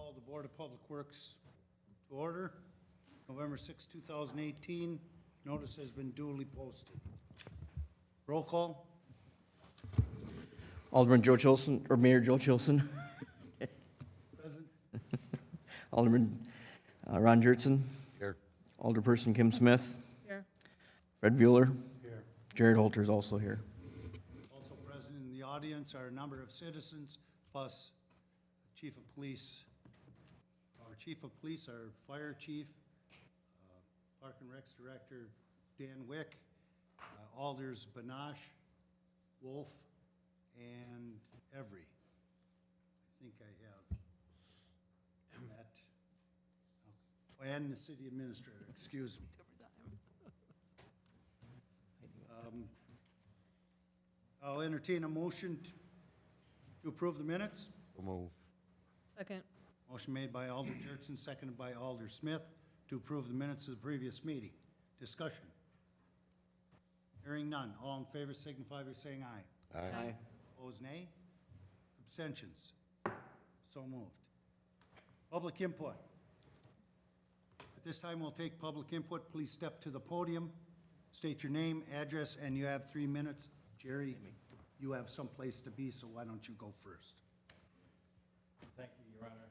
Call the Board of Public Works to order. November 6, 2018. Notice has been duly posted. Roll call. Alderman Joe Chilson, or Mayor Joe Chilson. Present. Alderman Ron Jertson. Here. Alderperson Kim Smith. Here. Fred Bueller. Here. Jared Holter is also here. Also present in the audience are a number of citizens, plus Chief of Police. Our Chief of Police, our Fire Chief, Park and Recs Director Dan Wick, Alders Banash, Wolf, and Every. I think I have that. Oh, and the City Administrator, excuse me. I'll entertain a motion to approve the minutes. So move. Second. Motion made by Alder Jertson, seconded by Alder Smith to approve the minutes of the previous meeting. Discussion. Hearing none. All in favor signify by saying aye. Aye. Opposed, nay. Abstentions. So moved. Public input. At this time, we'll take public input. Please step to the podium, state your name, address, and you have 3 minutes. Jerry, you have someplace to be, so why don't you go first? Thank you, Your Honor.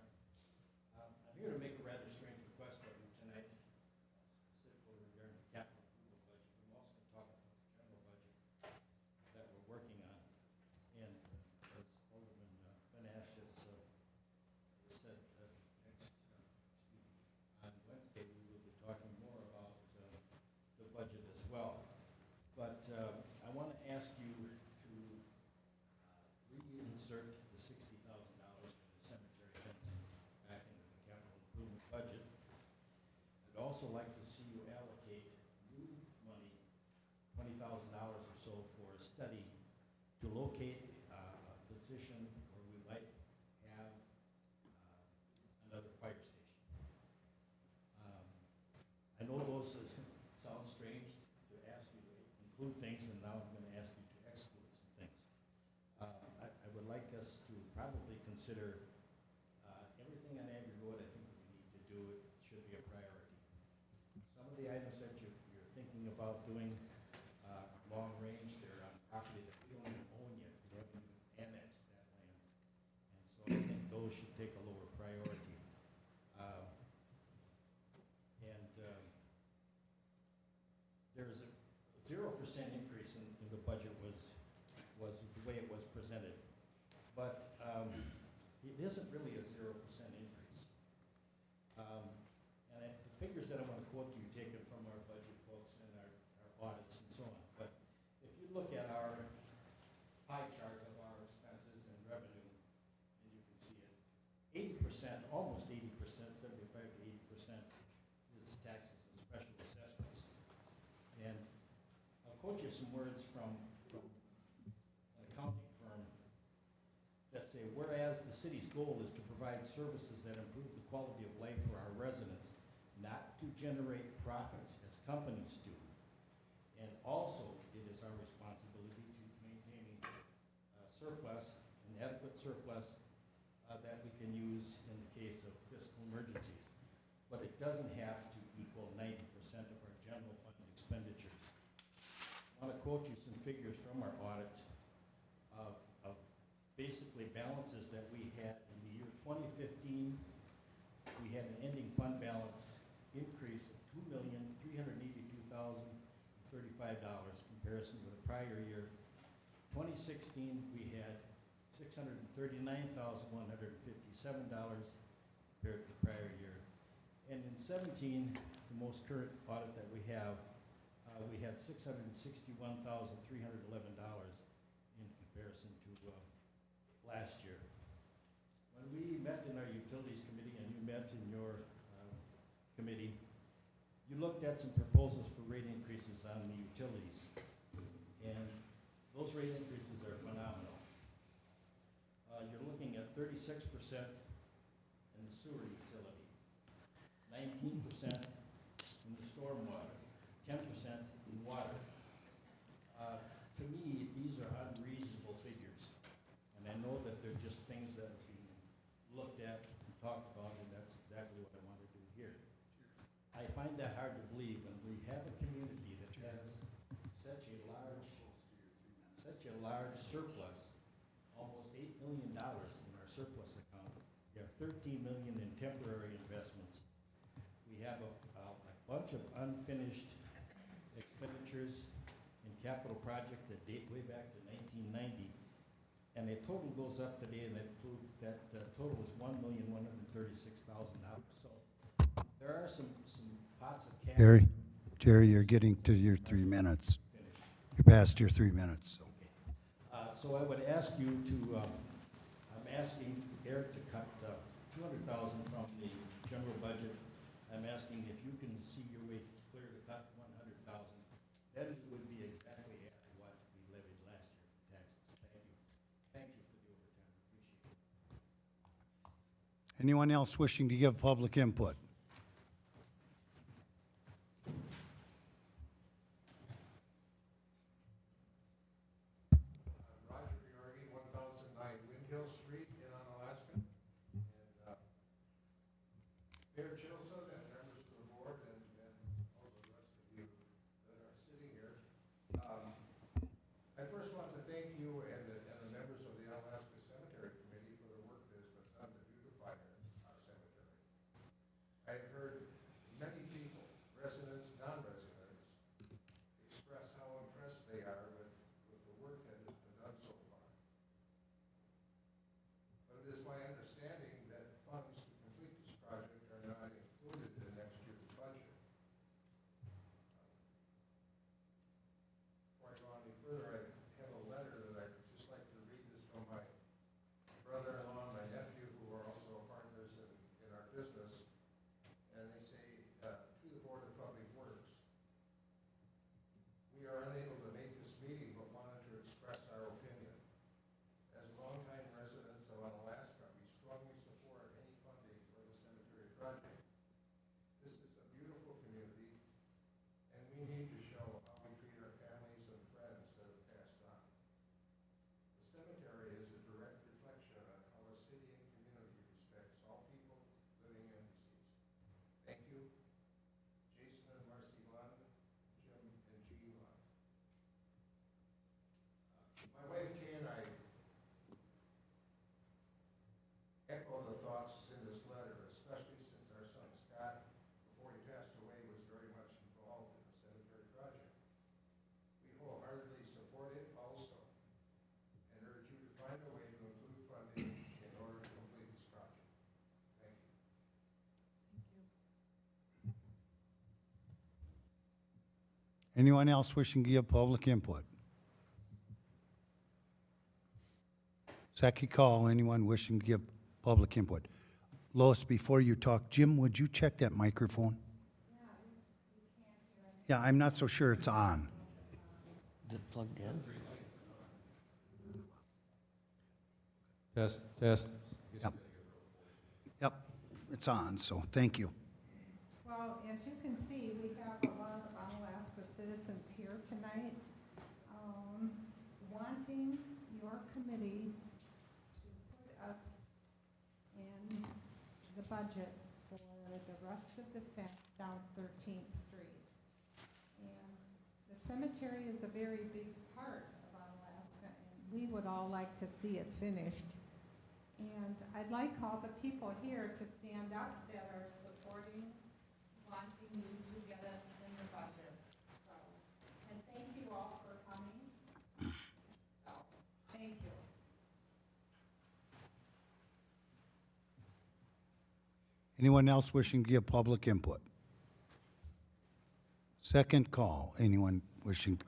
I'm here to make a rather strange request of you tonight, specifically regarding the capital approval budget. I'm also going to talk about the general budget that we're working on. And as Alderman Banash has said, on Wednesday, we will be talking more about the budget as well. But I want to ask you to reinsert the $60,000 for the cemetery fencing back into the capital improvement budget. I'd also like to see you allocate new money, $20,000 or so, for a study to locate a position where we might have another fire station. I know those sound strange to ask you to include things, and now I'm going to ask you to exclude some things. I would like us to probably consider everything on Abbey Road. I think we need to do it should be a priority. Some of the items that you're thinking about doing long range, they're on property that we don't even own yet. We haven't even annexed that land. And so I think those should take a lower priority. There's a 0% increase in the budget was the way it was presented. But it isn't really a 0% increase. And the figures that I want to quote to you, taken from our budget books and our audits and so on. But if you look at our pie chart of our expenses and revenue, and you can see it, 80%, almost 80%, 75 to 80% is taxes and special assessments. And I'll quote you some words from an accounting firm that say, whereas the city's goal is to provide services that improve the quality of life for our residents, not to generate profits as companies do. And also, it is our responsibility to maintain a surplus, an adequate surplus that we can use in the case of fiscal emergencies. But it doesn't have to equal 90% of our general fund expenditures. I want to quote you some figures from our audit of basically balances that we had in the year 2015. We had an ending fund balance increase of $2,382,035 comparison with the prior year. 2016, we had $639,157 compared to the prior year. And in 17, the most current audit that we have, we had $661,311 in comparison to last year. When we met in our utilities committee, and you met in your committee, you looked at some proposals for rate increases on the utilities. And those rate increases are phenomenal. You're looking at 36% in the sewer utility, 19% in the stormwater, 10% in water. To me, these are unreasonable figures. And I know that they're just things that are being looked at and talked about, and that's exactly what I want to do here. I find that hard to believe when we have a community that has such a large surplus, almost $8 million in our surplus account. We have 13 million in temporary investments. We have a bunch of unfinished expenditures in capital projects that date way back to 1990. And the total goes up today, and that total is $1,136,000. So there are some pots of cash. Jerry, you're getting to your 3 minutes. finished. You're past your 3 minutes. So I would ask you to, I'm asking Eric to cut $200,000 from the general budget. I'm asking if you can see your way clear to cut $100,000. Then it would be exactly at what we levied last year for taxes. Thank you. Thank you for the overtime. Appreciate it. Anyone else wishing to give public input? Roger Biorgi, 1009 Windhill Street in Onalaska. And Mayor Chilson and members of the board and all the rest of you that are sitting here. I first want to thank you and the members of the Onalaska Cemetery Committee for the work that has been done to beautify our cemetery. I've heard many people, residents, non-residents, express how impressed they are with the work that has been done so far. But it is my understanding that funds to complete this project are not included in next year's budget. Before I go any further, I have a letter that I'd just like to read this from my brother-in-law and my nephew, who are also partners in our business. And they say, to the Board of Public Works, we are unable to make this meeting, but wanted to express our opinion. As longtime residents of Onalaska, we strongly support any funding for the cemetery project. This is a beautiful community, and we need to show how we treat our families and friends that have passed on. The cemetery is a direct reflection on how a city and community respects all people, living and deceased. Thank you, Jason and Marcy Lund, Jim and G. Lund. My wife Kay and I echo the thoughts in this letter, especially since our son Scott, before he passed away, was very much involved in the cemetery project. We wholeheartedly support it also, and urge you to find a way to include funding in order to complete this project. Thank you. Anyone else wishing to give public input? Second call, anyone wishing to give public input? Lois, before you talk, Jim, would you check that microphone? Yeah, I'm not so sure it's on. Is it plugged in? Test, test. Yep, it's on, so thank you. Well, as you can see, we have a lot of Onalaska citizens here tonight, wanting your committee to put us in the budget for the rest of the fence down 13th Street. And the cemetery is a very big part of Onalaska, and we would all like to see it finished. And I'd like all the people here to stand up that are supporting, wanting you to get us in the budget. So, and thank you all for coming. So, thank you. Anyone else wishing to give public input? Second call, anyone wishing to?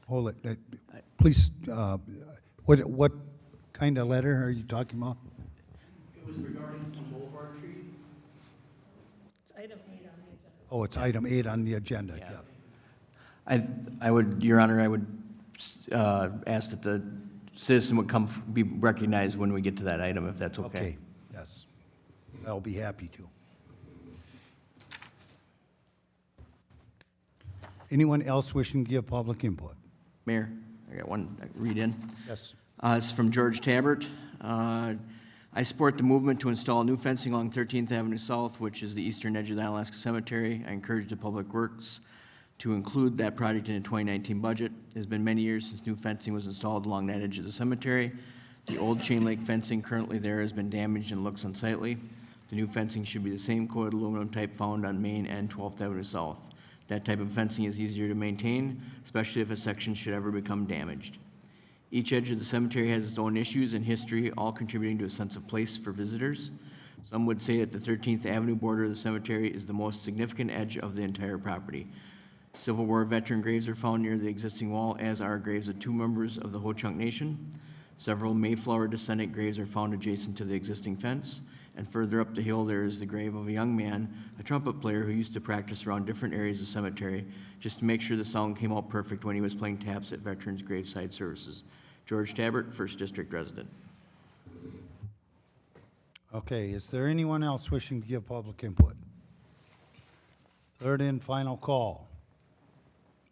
Hold it, please, what kind of letter are you talking about? It was regarding some boulevard trees. It's item 8 on the agenda. Oh, it's item 8 on the agenda, Yeah. yeah. I would, Your Honor, I would ask that the citizen would be recognized when we get to that item, if that's okay. Okay, yes, I'll be happy to. Anyone else wishing to give public input? Mayor, I got one read in. Yes. It's from George Tabert. I support the movement to install new fencing along 13th Avenue South, which is the eastern edge of the Alaska Cemetery. I encourage the Public Works to include that project in the 2019 budget. It has been many years since new fencing was installed along that edge of the cemetery. The old chain link fencing currently there has been damaged and looks unsightly. The new fencing should be the same coated aluminum type found on Main and 12th Avenue South. That type of fencing is easier to maintain, especially if a section should ever become damaged. Each edge of the cemetery has its own issues and history, all contributing to a sense of place for visitors. Some would say that the 13th Avenue border of the cemetery is the most significant edge of the entire property. Civil War veteran graves are found near the existing wall, as are graves of 2 members of the Ho-Chunk Nation. Several Mayflower descendant graves are found adjacent to the existing fence, and further up the hill there is the grave of a young man, a trumpet player who used to practice around different areas of the cemetery just to make sure the sound came out perfect when he was playing taps at veterans' graveside services. George Tabbert, First District resident. Okay, is there anyone else wishing to give public input? Third and final call.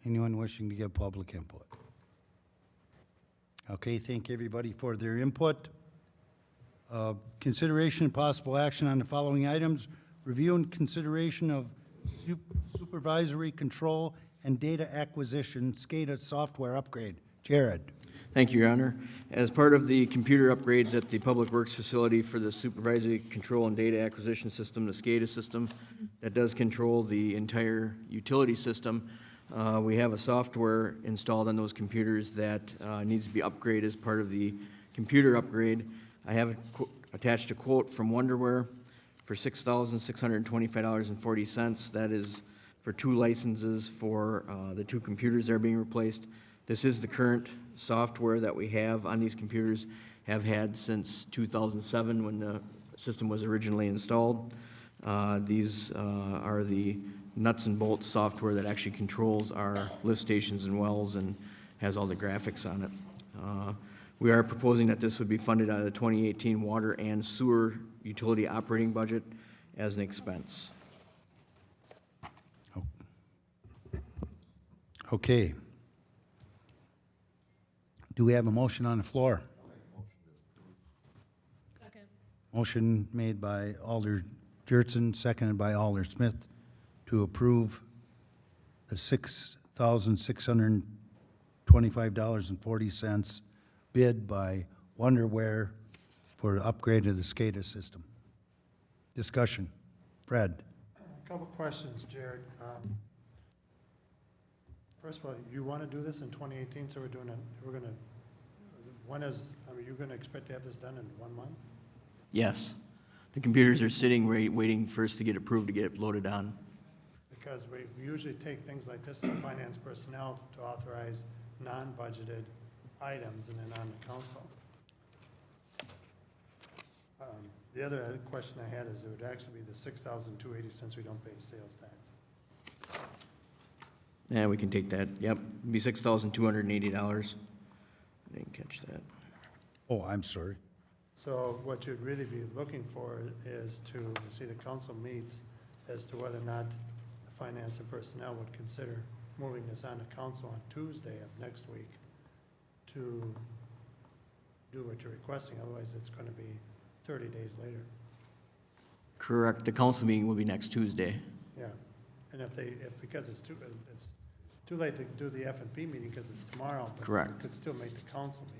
Anyone wishing to give public input? Okay, thank everybody for their input. Consideration and possible action on the following items. Review and consideration of supervisory control and data acquisition SCADA software upgrade. Jared. Thank you, Your Honor. As part of the computer upgrades at the Public Works facility for the supervisory control and data acquisition system, the SCADA system, that does control the entire utility system, we have a software installed on those computers that needs to be upgraded as part of the computer upgrade. I have attached a quote from Wonderware for $6,625.40. That is for 2 licenses for the 2 computers that are being replaced. This is the current software that we have on these computers, have had since 2007 when the system was originally installed. These are the nuts and bolts software that actually controls our lift stations and wells and has all the graphics on it. We are proposing that this would be funded out of the 2018 water and sewer utility operating budget as an expense. Okay. Do we have a motion on the floor? Second. Motion made by Alder Jurtson, seconded by Alder Smith, to approve the $6,625.40 bid by Wonderware for the upgrade of the SCADA system. Discussion. Fred. A couple questions, Jared. First of all, you want to do this in 2018, so we're going to, you're going to expect to have this done in 1 month? Yes. The computers are sitting waiting for us to get approved to get it loaded on. Because we usually take things like this to finance personnel to authorize non-budgeted items and then on the council. The other question I had is it would actually be the $6,280 since we don't pay sales tax. Yeah, we can take that. Yep, it'd be $6,280. I didn't catch that. Oh, I'm sorry. So what you'd really be looking for is to see the council meets as to whether or not the finance and personnel would consider moving this on to council on Tuesday of next week to do what you're requesting, otherwise it's going to be 30 days later. Correct. The council meeting will be next Tuesday. Yeah, and because it's too late to do the F&P meeting because it's tomorrow. But Correct. you could still make the council meeting.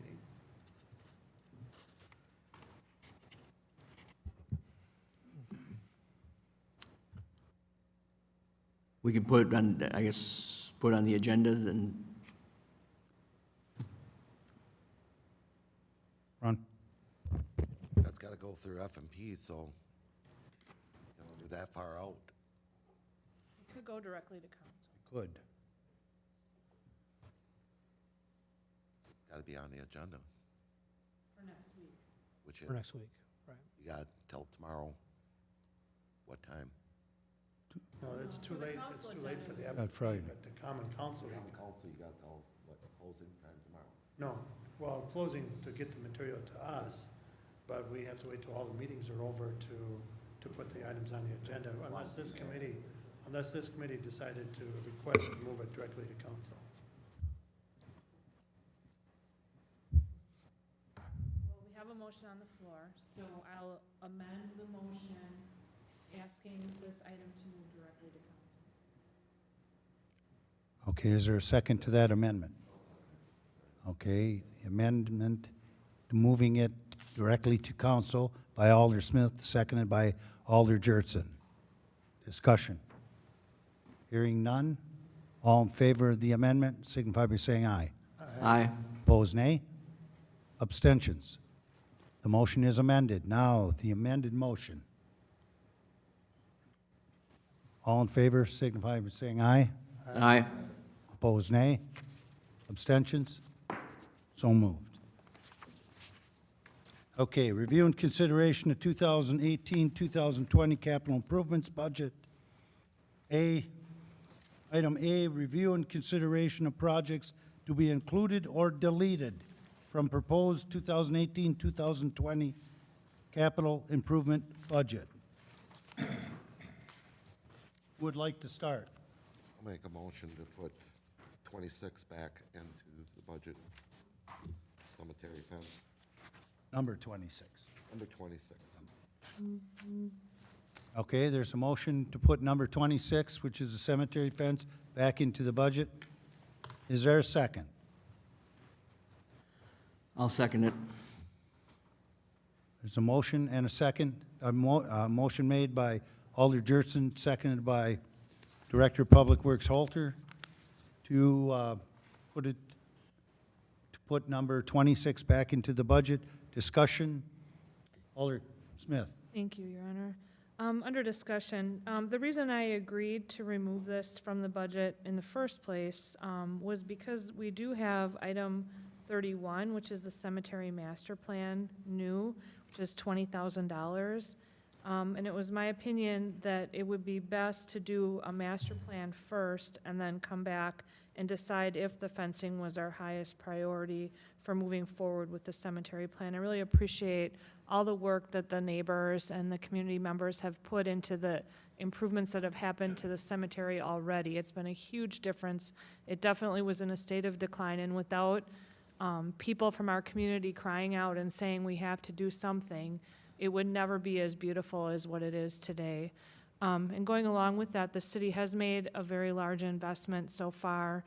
We could put on, I guess, put on the agenda and Ron? That's gotta go through F&P, so, you're that far out. It could go directly to council. Good. Gotta be on the agenda, For next week. which is, For next week, right. you got till tomorrow. What time? No, it's too late, it's too late for the Not F&P, Friday. but the common council meeting. Common council, you got till, what, closing time tomorrow? No, well, closing to get the material to us, but we have to wait till all the meetings are over to put the items on the agenda, unless this committee decided to request to move it directly to council. Well, we have a motion on the floor, so I'll amend the motion asking this item to move directly to council. Okay, is there a second to that amendment? Okay, the amendment, moving it directly to council by Alder Smith, seconded by Alder Jurtson. Discussion. Hearing none. All in favor of the amendment signify by saying aye. Aye. Opposed, nay. Abstentions. The motion is amended. Now, the amended motion. All in favor signify by saying aye. Aye. Opposed, nay. Abstentions? So moved. Okay, review and consideration of 2018-2020 capital improvements budget. Item A, review and consideration of projects to be included or deleted from proposed 2018-2020 capital improvement budget. Who would like to start? I'll make a motion to put 26 back into the budget. Cemetery fence, Number 26. number 26. Okay, there's a motion to put number 26, which is the cemetery fence, back into the budget. Is there a second? I'll second it. There's a motion and a second. A motion made by Alder Jurtson, seconded by Director of Public Works Holter to put number 26 back into the budget. Discussion. Alder Smith. Thank you, Your Honor. Under discussion, the reason I agreed to remove this from the budget in the first place was because we do have item 31, which is the cemetery master plan new, which is $20,000. And it was my opinion that it would be best to do a master plan first and then come back and decide if the fencing was our highest priority for moving forward with the cemetery plan. I really appreciate all the work that the neighbors and the community members have put into the improvements that have happened to the cemetery already. It's been a huge difference. It definitely was in a state of decline, and without people from our community crying out and saying we have to do something, it would never be as beautiful as what it is today. And going along with that, the city has made a very large investment so far,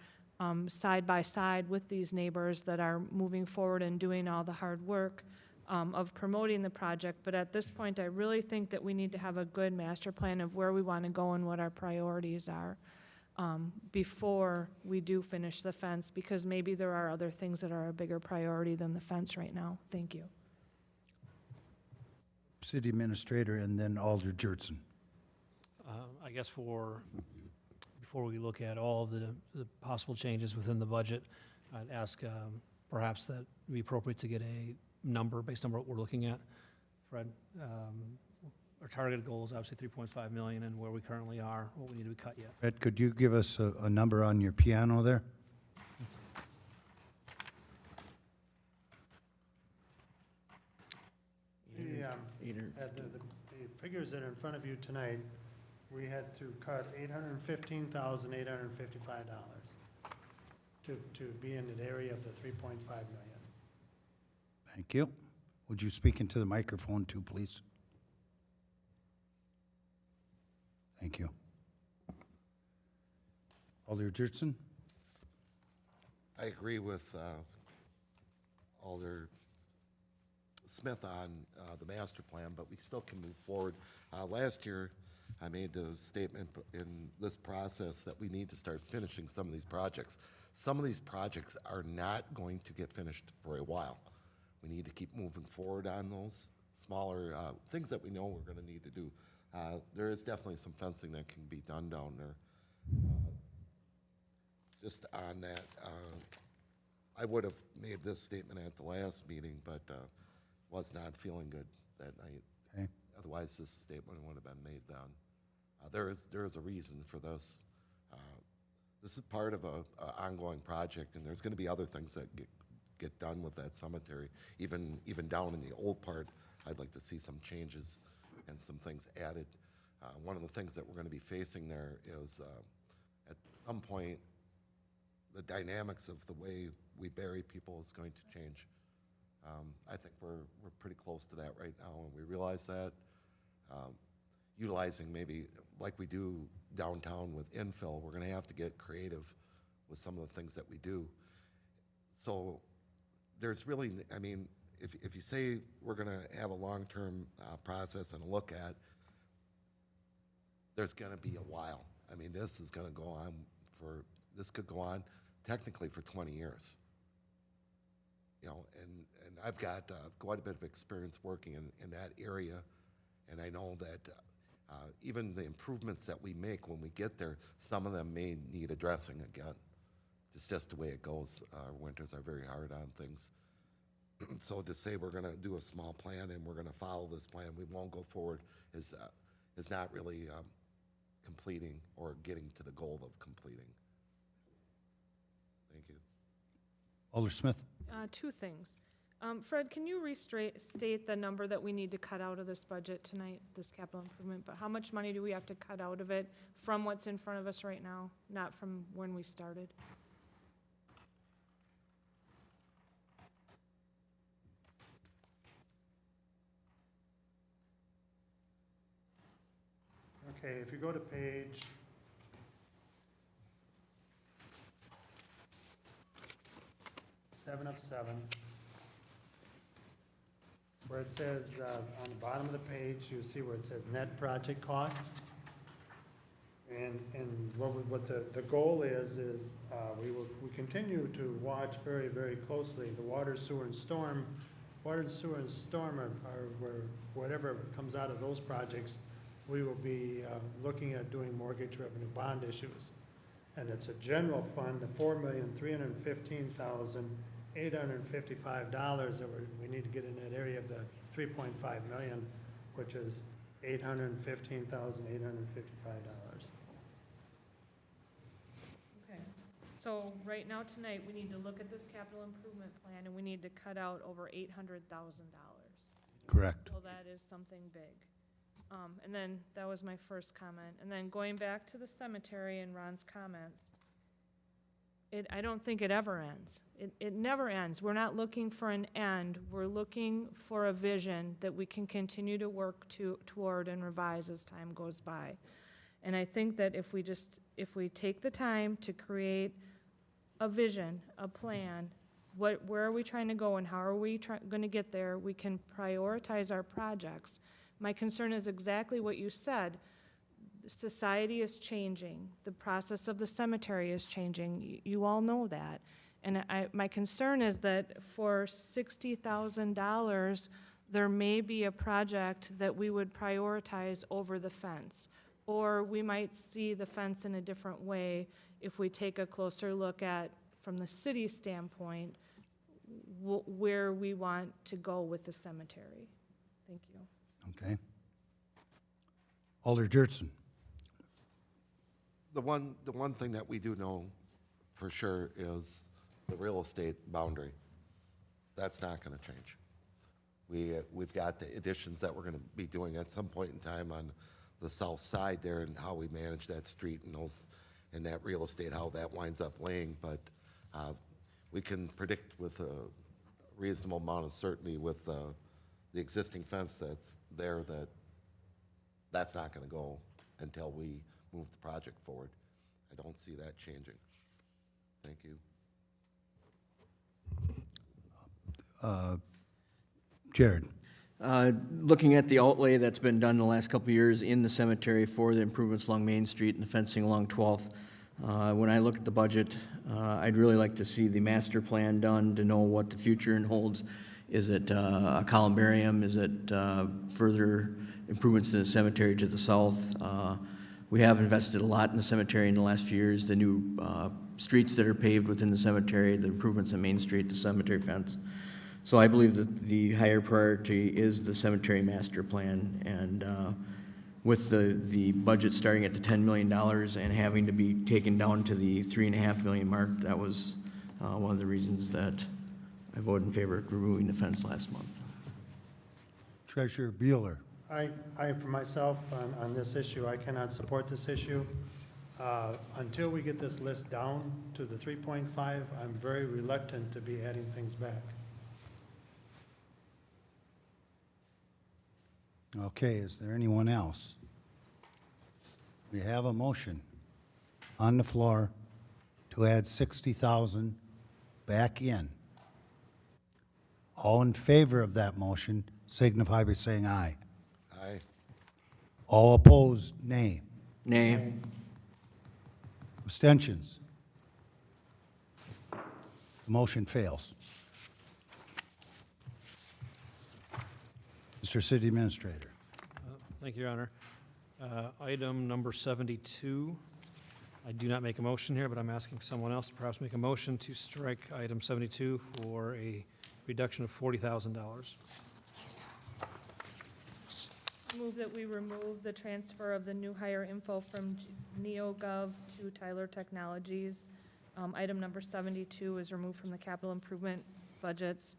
side by side with these neighbors that are moving forward and doing all the hard work of promoting the project. But at this point, I really think that we need to have a good master plan of where we want to go and what our priorities are before we do finish the fence, because maybe there are other things that are a bigger priority than the fence right now. Thank you. City Administrator, and then Alder Jurtson. I guess before we look at all of the possible changes within the budget, I'd ask perhaps that it would be appropriate to get a number based on what we're looking at. Fred, our targeted goal is obviously 3.5 million, and where we currently are, what we need to be cut yet. Ed, could you give us a number on your piano there? The figures that are in front of you tonight, we had to cut $815,855 to be in the area of the 3.5 million. Thank you. Would you speak into the microphone too, please? Thank you. Alder Jurtson? I agree with Alder Smith on the master plan, but we still can move forward. Last year, I made the statement in this process that we need to start finishing some of these projects. Some of these projects are not going to get finished for a while. We need to keep moving forward on those smaller things that we know we're going to need to do. There is definitely some fencing that can be done down there. Just on that, I would have made this statement at the last meeting, but was not feeling good that night. Okay. Otherwise, this statement would have been made then. There is a reason for this. This is part of a ongoing project, and there's going to be other things that get done with that cemetery. Even down in the old part, I'd like to see some changes and some things added. One of the things that we're going to be facing there is at some point, the dynamics of the way we bury people is going to change. I think we're pretty close to that right now, and we realize that. Utilizing maybe, like we do downtown with infill, we're gonna have to get creative with some of the things that we do. So there's really, I mean, if you say we're gonna have a long-term process and a look at, there's gonna be a while. I mean, this is gonna go on this could go on technically for 20 years. You know, and I've got quite a bit of experience working in that area, and I know that even the improvements that we make when we get there, some of them may need addressing again. It's just the way it goes. Our winters are very hard on things. So to say we're gonna do a small plan and we're gonna follow this plan, we won't go forward, is not really completing or getting to the goal of completing. Thank you. Alder Smith? Two things. Fred, can you state the number that we need to cut out of this budget tonight, this capital improvement? But how much money do we have to cut out of it from what's in front of us right now, not from when we started? Okay, if you go to page 7 of 7, where it says, on the bottom of the page, you see where it says net project cost. And what the goal is we continue to watch very, very closely the water, sewer, and storm. Water, and sewer, and storm are where whatever comes out of those projects, we will be looking at doing mortgage revenue bond issues. And it's a general fund of $4,315,855 that we need to get in that area of the 3.5 million, which is $815,855. Okay, so right now tonight, we need to look at this capital improvement plan and we need to cut out over $800,000. Correct. So that is something big. And then, that was my first comment. And then going back to the cemetery and Ron's comments, I don't think it ever ends. It never ends. We're not looking for an end. We're looking for a vision that we can continue to work toward and revise as time goes by. And I think that if we take the time to create a vision, a plan, where are we trying to go and how are we going to get there, we can prioritize our projects. My concern is exactly what you said. Society is changing. The process of the cemetery is changing. You all know that. And my concern is that for $60,000, there may be a project that we would prioritize over the fence. Or we might see the fence in a different way if we take a closer look at, from the city standpoint, where we want to go with the cemetery. Thank you. Okay. Alder Jurtson? The one thing that we do know for sure is the real estate boundary. That's not gonna change. We've got the additions that we're gonna be doing at some point in time on the south side there and how we manage that street and that real estate, how that winds up laying, but we can predict with a reasonable amount of certainty with the existing fence that's there that's not gonna go until we move the project forward. I don't see that changing. Thank you. Jared? Looking at the outlay that's been done the last couple of years in the cemetery for the improvements along Main Street and the fencing along 12th, when I look at the budget, I'd really like to see the master plan done to know what the future holds. Is it a columbarium? Is it further improvements to the cemetery to the south? We have invested a lot in the cemetery in the last few years. The new streets that are paved within the cemetery, the improvements on Main Street, the cemetery fence. So I believe that the higher priority is the cemetery master plan. And with the budget starting at the $10 million and having to be taken down to the $3.5 million mark, that was one of the reasons that I voted in favor of removing the fence last month. Treasurer Bueller? I, for myself, on this issue, I cannot support this issue. Until we get this list down to the 3.5, I'm very reluctant to be adding things back. Okay, is there anyone else? We have a motion on the floor to add 60,000 back in. All in favor of that motion signify by saying aye. Aye. All opposed, nay. Nay. Abstentions? The motion fails. Mr. City Administrator. Thank you, Your Honor. Item number 72, I do not make a motion here, but I'm asking someone else to perhaps make a motion to strike item 72 for a reduction of $40,000. Move that we remove the transfer of the new hire info from NeoGov to Tyler Technologies. Item number 72 is removed from the capital improvement budgets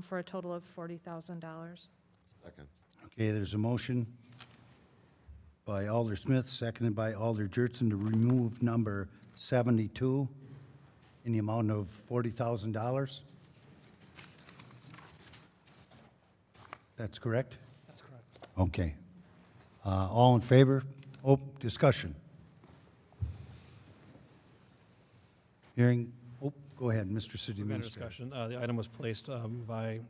for a total of $40,000. Second. Okay, there's a motion by Alder Smith, seconded by Alder Jurtson to remove number 72 in the amount of $40,000. That's correct? That's correct. Okay. All in favor? Oh, discussion. Hearing, oh, go ahead, Mr. City Under Administrator. discussion, the item was placed by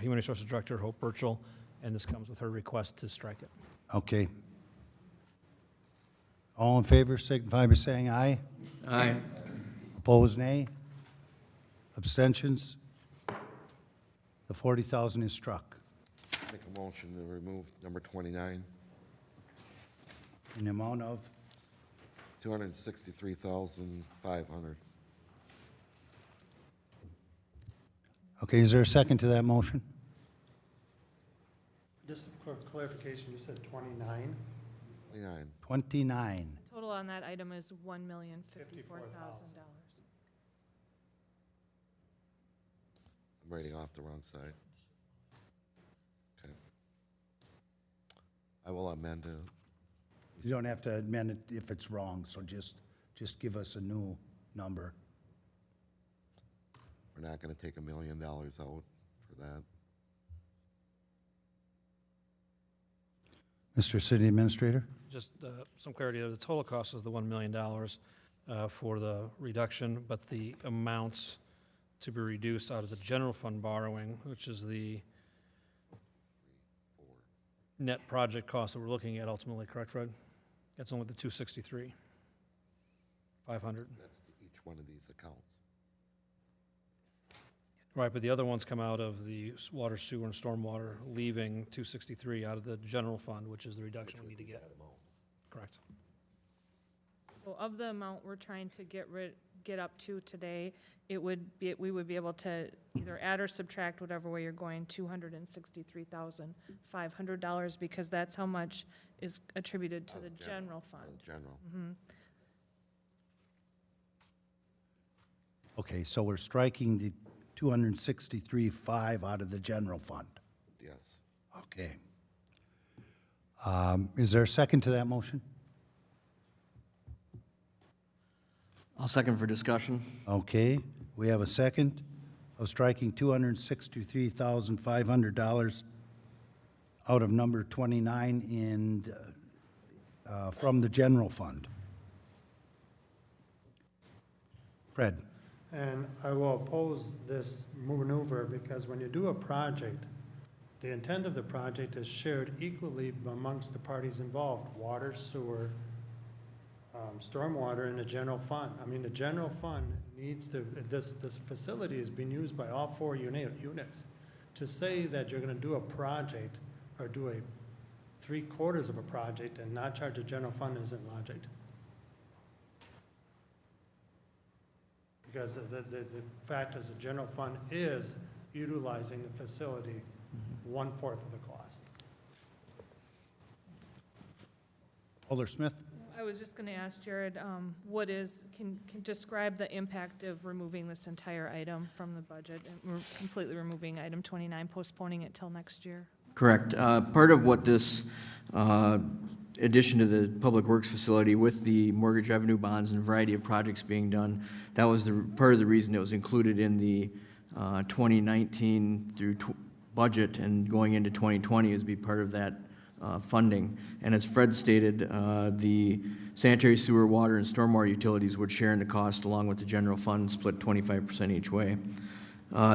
Human Resources Director Hope Burchell, and this comes with her request to strike it. Okay. All in favor, signify by saying aye. Aye. Opposed, nay. Abstentions? The 40,000 is struck. Make a motion to remove number 29, In the amount of, $263,500. okay, is there a second to that motion? Just for clarification, you said 29? 29. 29. Total on that item is $1,054,000. I'm writing off the wrong side. Okay. I will amend it. You don't have to amend it if it's wrong, so just give us a new number. We're not going to take $1 million out for that. Mr. City Administrator? Just some clarity, the total cost is the $1 million for the reduction, but the amounts to be reduced out of the general fund borrowing, which is the net project cost that we're looking at ultimately, correct, Fred? That's only the 263, 500. That's to each one of these accounts. Right, but the other ones come out of the water, sewer, and stormwater, leaving 263 out of the general fund, which is the reduction we need to get. Correct. So of the amount we're trying to get up to today, it would be, we would be able to either add or subtract whatever way you're going, $263,500, because that's how much is attributed to Out the of general fund. General. Okay, so we're striking the 263.5 out of the general fund. Yes. Okay. Is there a second to that motion? I'll second for discussion. Okay, we have a second of striking $263,500 out of number 29 in, from the general fund. Fred? And I will oppose this maneuver because when you do a project, the intent of the project is shared equally amongst the parties involved, water, sewer, stormwater, and the general fund. I mean, the general fund needs to, this facility is being used by all four units. To say that you're gonna do a project or do a 3/4 of a project and not charge the general fund isn't logic. Because the fact is the general fund is utilizing the facility 1/4 of the cost. Alder Smith? I was just gonna ask Jared, can describe the impact of removing this entire item from the budget, and we're completely removing item 29, postponing it till next year? Correct. Part of what this addition to the Public Works facility with the mortgage revenue bonds and a variety of projects being done, that was part of the reason it was included in the 2019 through budget and going into 2020 is be part of that funding. And as Fred stated, the sanitary sewer, water, and stormwater utilities would share in the cost along with the general fund, split 25% each way.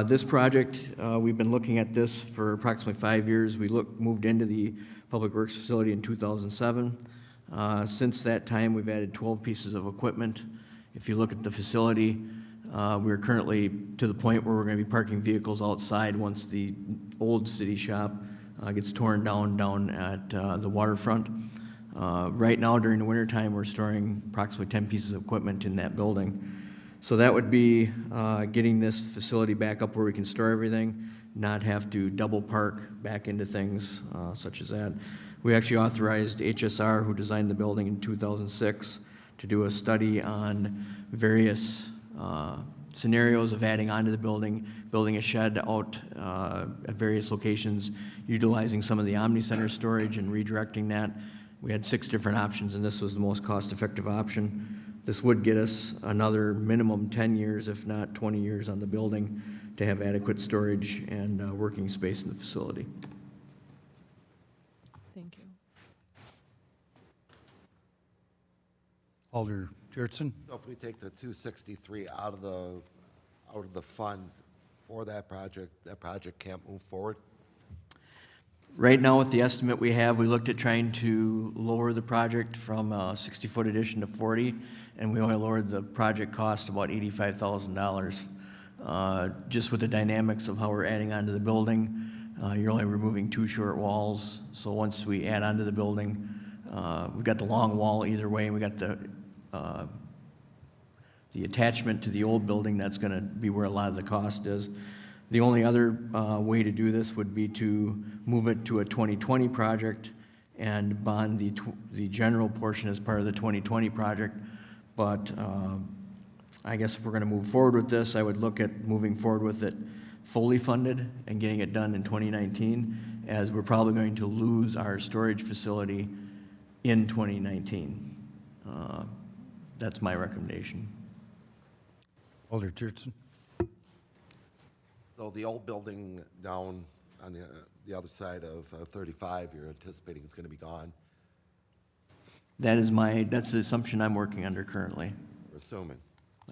This project, we've been looking at this for approximately 5 years. We moved into the Public Works facility in 2007. Since that time, we've added 12 pieces of equipment. If you look at the facility, we're currently to the point where we're going to be parking vehicles outside once the old city shop gets torn down at the waterfront. Right now, during the wintertime, we're storing approximately 10 pieces of equipment in that building. So that would be getting this facility back up where we can store everything, not have to double park back into things such as that. We actually authorized HSR, who designed the building in 2006, to do a study on various scenarios of adding onto the building, building a shed out at various locations, utilizing some of the Omni Center storage and redirecting that. We had 6 different options, and this was the most cost-effective option. This would get us another minimum 10 years, if not 20 years, on the building to have adequate storage and working space in the facility. Thank you. Alder Jurtson? So if we take the 263 out of the fund for that project can't move forward? Right now, with the estimate we have, we looked at trying to lower the project from a 60-foot addition to 40, and we only lowered the project cost about $85,000. Just with the dynamics of how we're adding onto the building, you're only removing 2 short walls. So once we add onto the building, we've got the long wall either way, and we got the attachment to the old building. That's going to be where a lot of the cost is. The only other way to do this would be to move it to a 2020 project and bond the general portion as part of the 2020 project. But I guess if we're going to move forward with this, I would look at moving forward with it fully funded and getting it done in 2019, as we're probably going to lose our storage facility in 2019. That's my recommendation. Alder Jurtson? So the old building down on the other side of 35, you're anticipating it's going to be gone, That's the assumption I'm working under currently. we're assuming.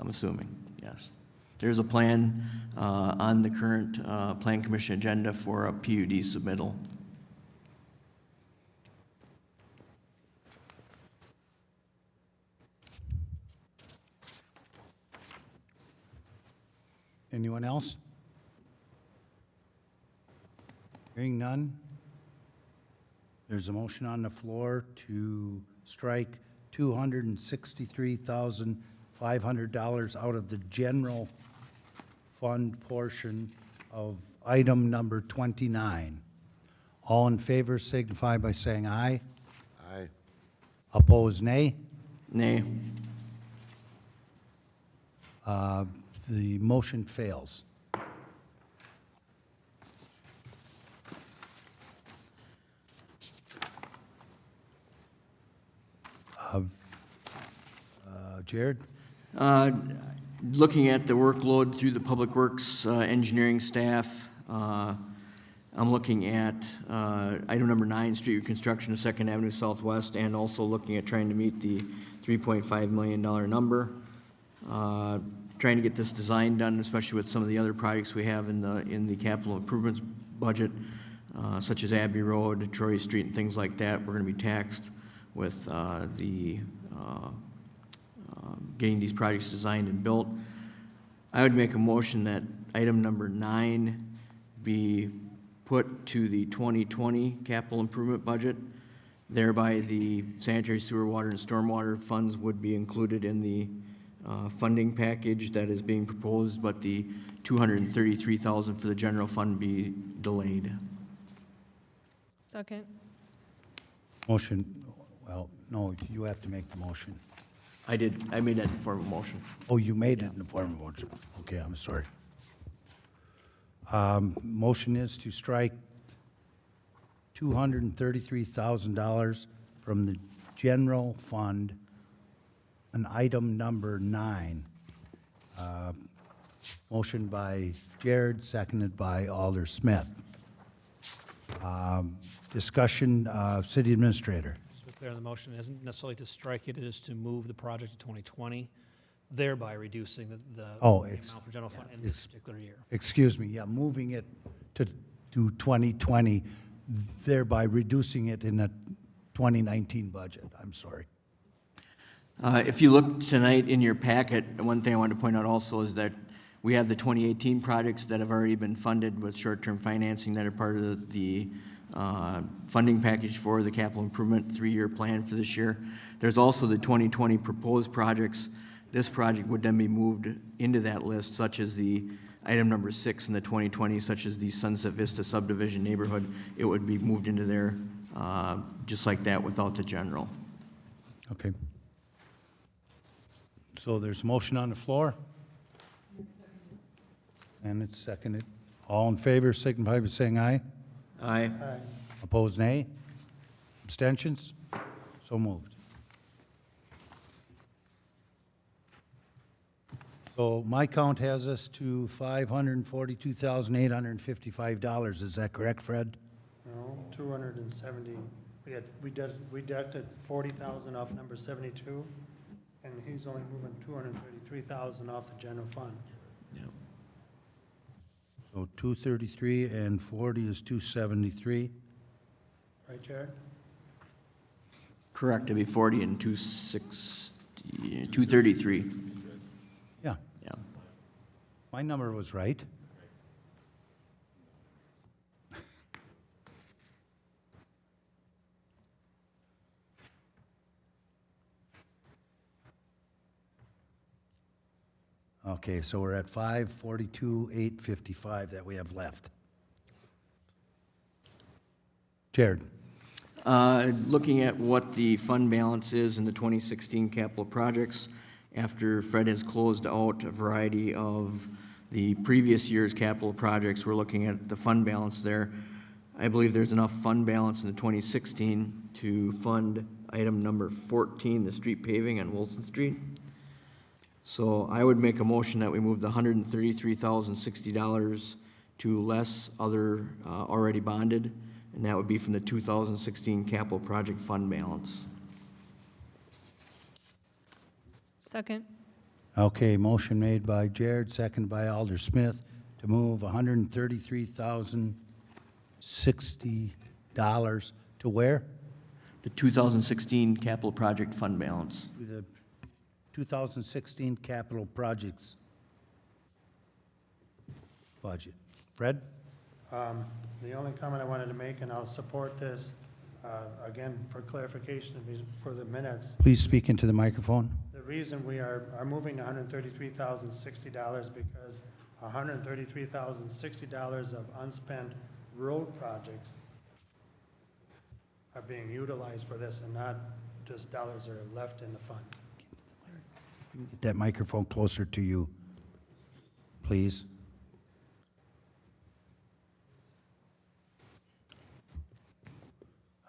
I'm assuming, yes. There's a plan on the current Plan Commission agenda for a PUD submittal. Anyone else? Hearing none. There's a motion on the floor to strike $263,500 out of the general fund portion of item number 29. All in favor signify by saying aye. Aye. Opposed, nay. Nay. The motion fails. Jared? Looking at the workload through the Public Works engineering staff, I'm looking at item number 9, street reconstruction of 2nd Avenue Southwest, and also looking at trying to meet the $3.5 million number. Trying to get this design done, especially with some of the other projects we have in the capital improvements budget, such as Abbey Road, Troy Street, and things like that. We're going to be taxed with getting these projects designed and built. I would make a motion that item number 9 be put to the 2020 capital improvement budget. Thereby, the sanitary sewer, water, and stormwater funds would be included in the funding package that is being proposed, but the $233,000 for the general fund be delayed. Second. Motion, well, no, you have to make the motion. I made that in form of motion. Oh, you made it in the form of motion. Okay, I'm sorry. Motion is to strike $233,000 from the general fund on item number 9. Motion by Jared, seconded by Alder Smith. Discussion, City Administrator. So clear, the motion isn't necessarily to strike it, it is to move the project to 2020, thereby reducing the Oh, amount it's- for general fund in this particular year. Excuse me, yeah, moving it to 2020, thereby reducing it in the 2019 budget. I'm sorry. If you look tonight in your packet, one thing I wanted to point out also is that we have the 2018 projects that have already been funded with short-term financing that are part of the funding package for the capital improvement three-year plan for this year. There's also the 2020 proposed projects. This project would then be moved into that list, such as the item number 6 in the 2020, such as the Sunset Vista subdivision neighborhood. It would be moved into there just like that without the general. Okay. So there's a motion on the floor? And it's seconded. All in favor, signify by saying aye. Aye. Opposed, nay. Abstentions? So moved. So my count has us to $542,855. Is that correct, Fred? No, 270, we deducted 40,000 off number 72, and he's only moving 233,000 off the general fund. So 233 and 40 is 273. Right, Jared? Correct, it'd be 40 and 260, 233. Yeah, Yeah. my number was right. Okay, so we're at 542,855 that we have left. Jared? Looking at what the fund balance is in the 2016 capital projects, after Fred has closed out a variety of the previous year's capital projects, we're looking at the fund balance there. I believe there's enough fund balance in the 2016 to fund item number 14, the street paving on Wilson Street. So I would make a motion that we move the $133,060 to less other already bonded, and that would be from the 2016 capital project fund balance. Second. Okay, motion made by Jared, second by Alder Smith, to move $133,060 to where? The 2016 capital project fund balance. To the 2016 capital projects budget. Fred? The only comment I wanted to make, and I'll support this, again, for clarification for the minutes, Please speak into the microphone. the reason we are moving $133,060 because $133,060 of unspent road projects are being utilized for this and not just dollars that are left in the fund. Get that microphone closer to you, please.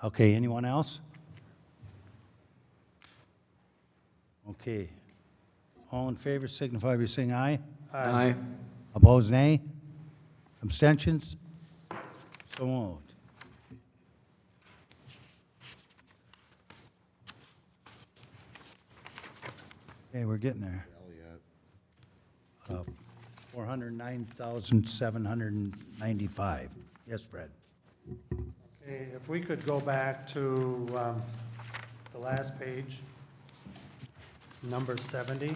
Okay, anyone else? Okay. All in favor signify by saying aye. Aye. Opposed, nay. Abstentions? So moved. Okay, we're getting there. Elliot. 409,795. Yes, Fred? Okay, if we could go back to the last page, number 70.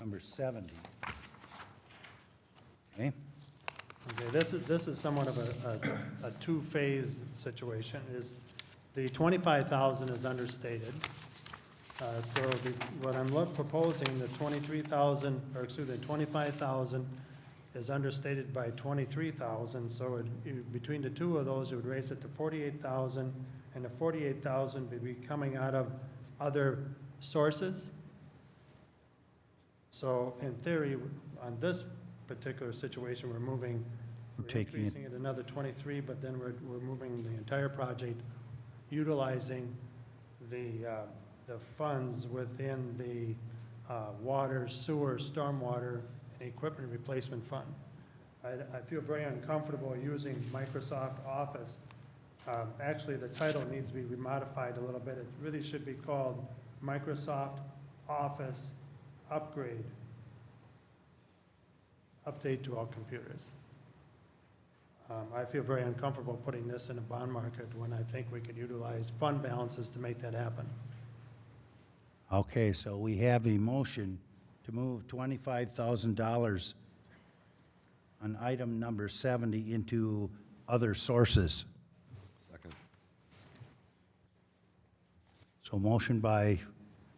Number 70. Okay? Okay, this is somewhat of a two-phase situation, is the 25,000 is understated. So what I'm proposing, the 23,000, or excuse me, 25,000 is understated by 23,000, so between the two of those, it would raise it to 48,000, and the 48,000 would be coming out of other sources. So in theory, on this particular situation, we're taking it- increasing it another 23, but then we're moving the entire project, utilizing the funds within the water, sewer, stormwater, and equipment replacement fund. I feel very uncomfortable using Microsoft Office. Actually, the title needs to be remodified a little bit. It really should be called Microsoft Office Upgrade. Update to all computers. I feel very uncomfortable putting this in a bond market when I think we could utilize fund balances to make that happen. Okay, so we have a motion to move $25,000 on item number 70 into other sources. Second. So motion by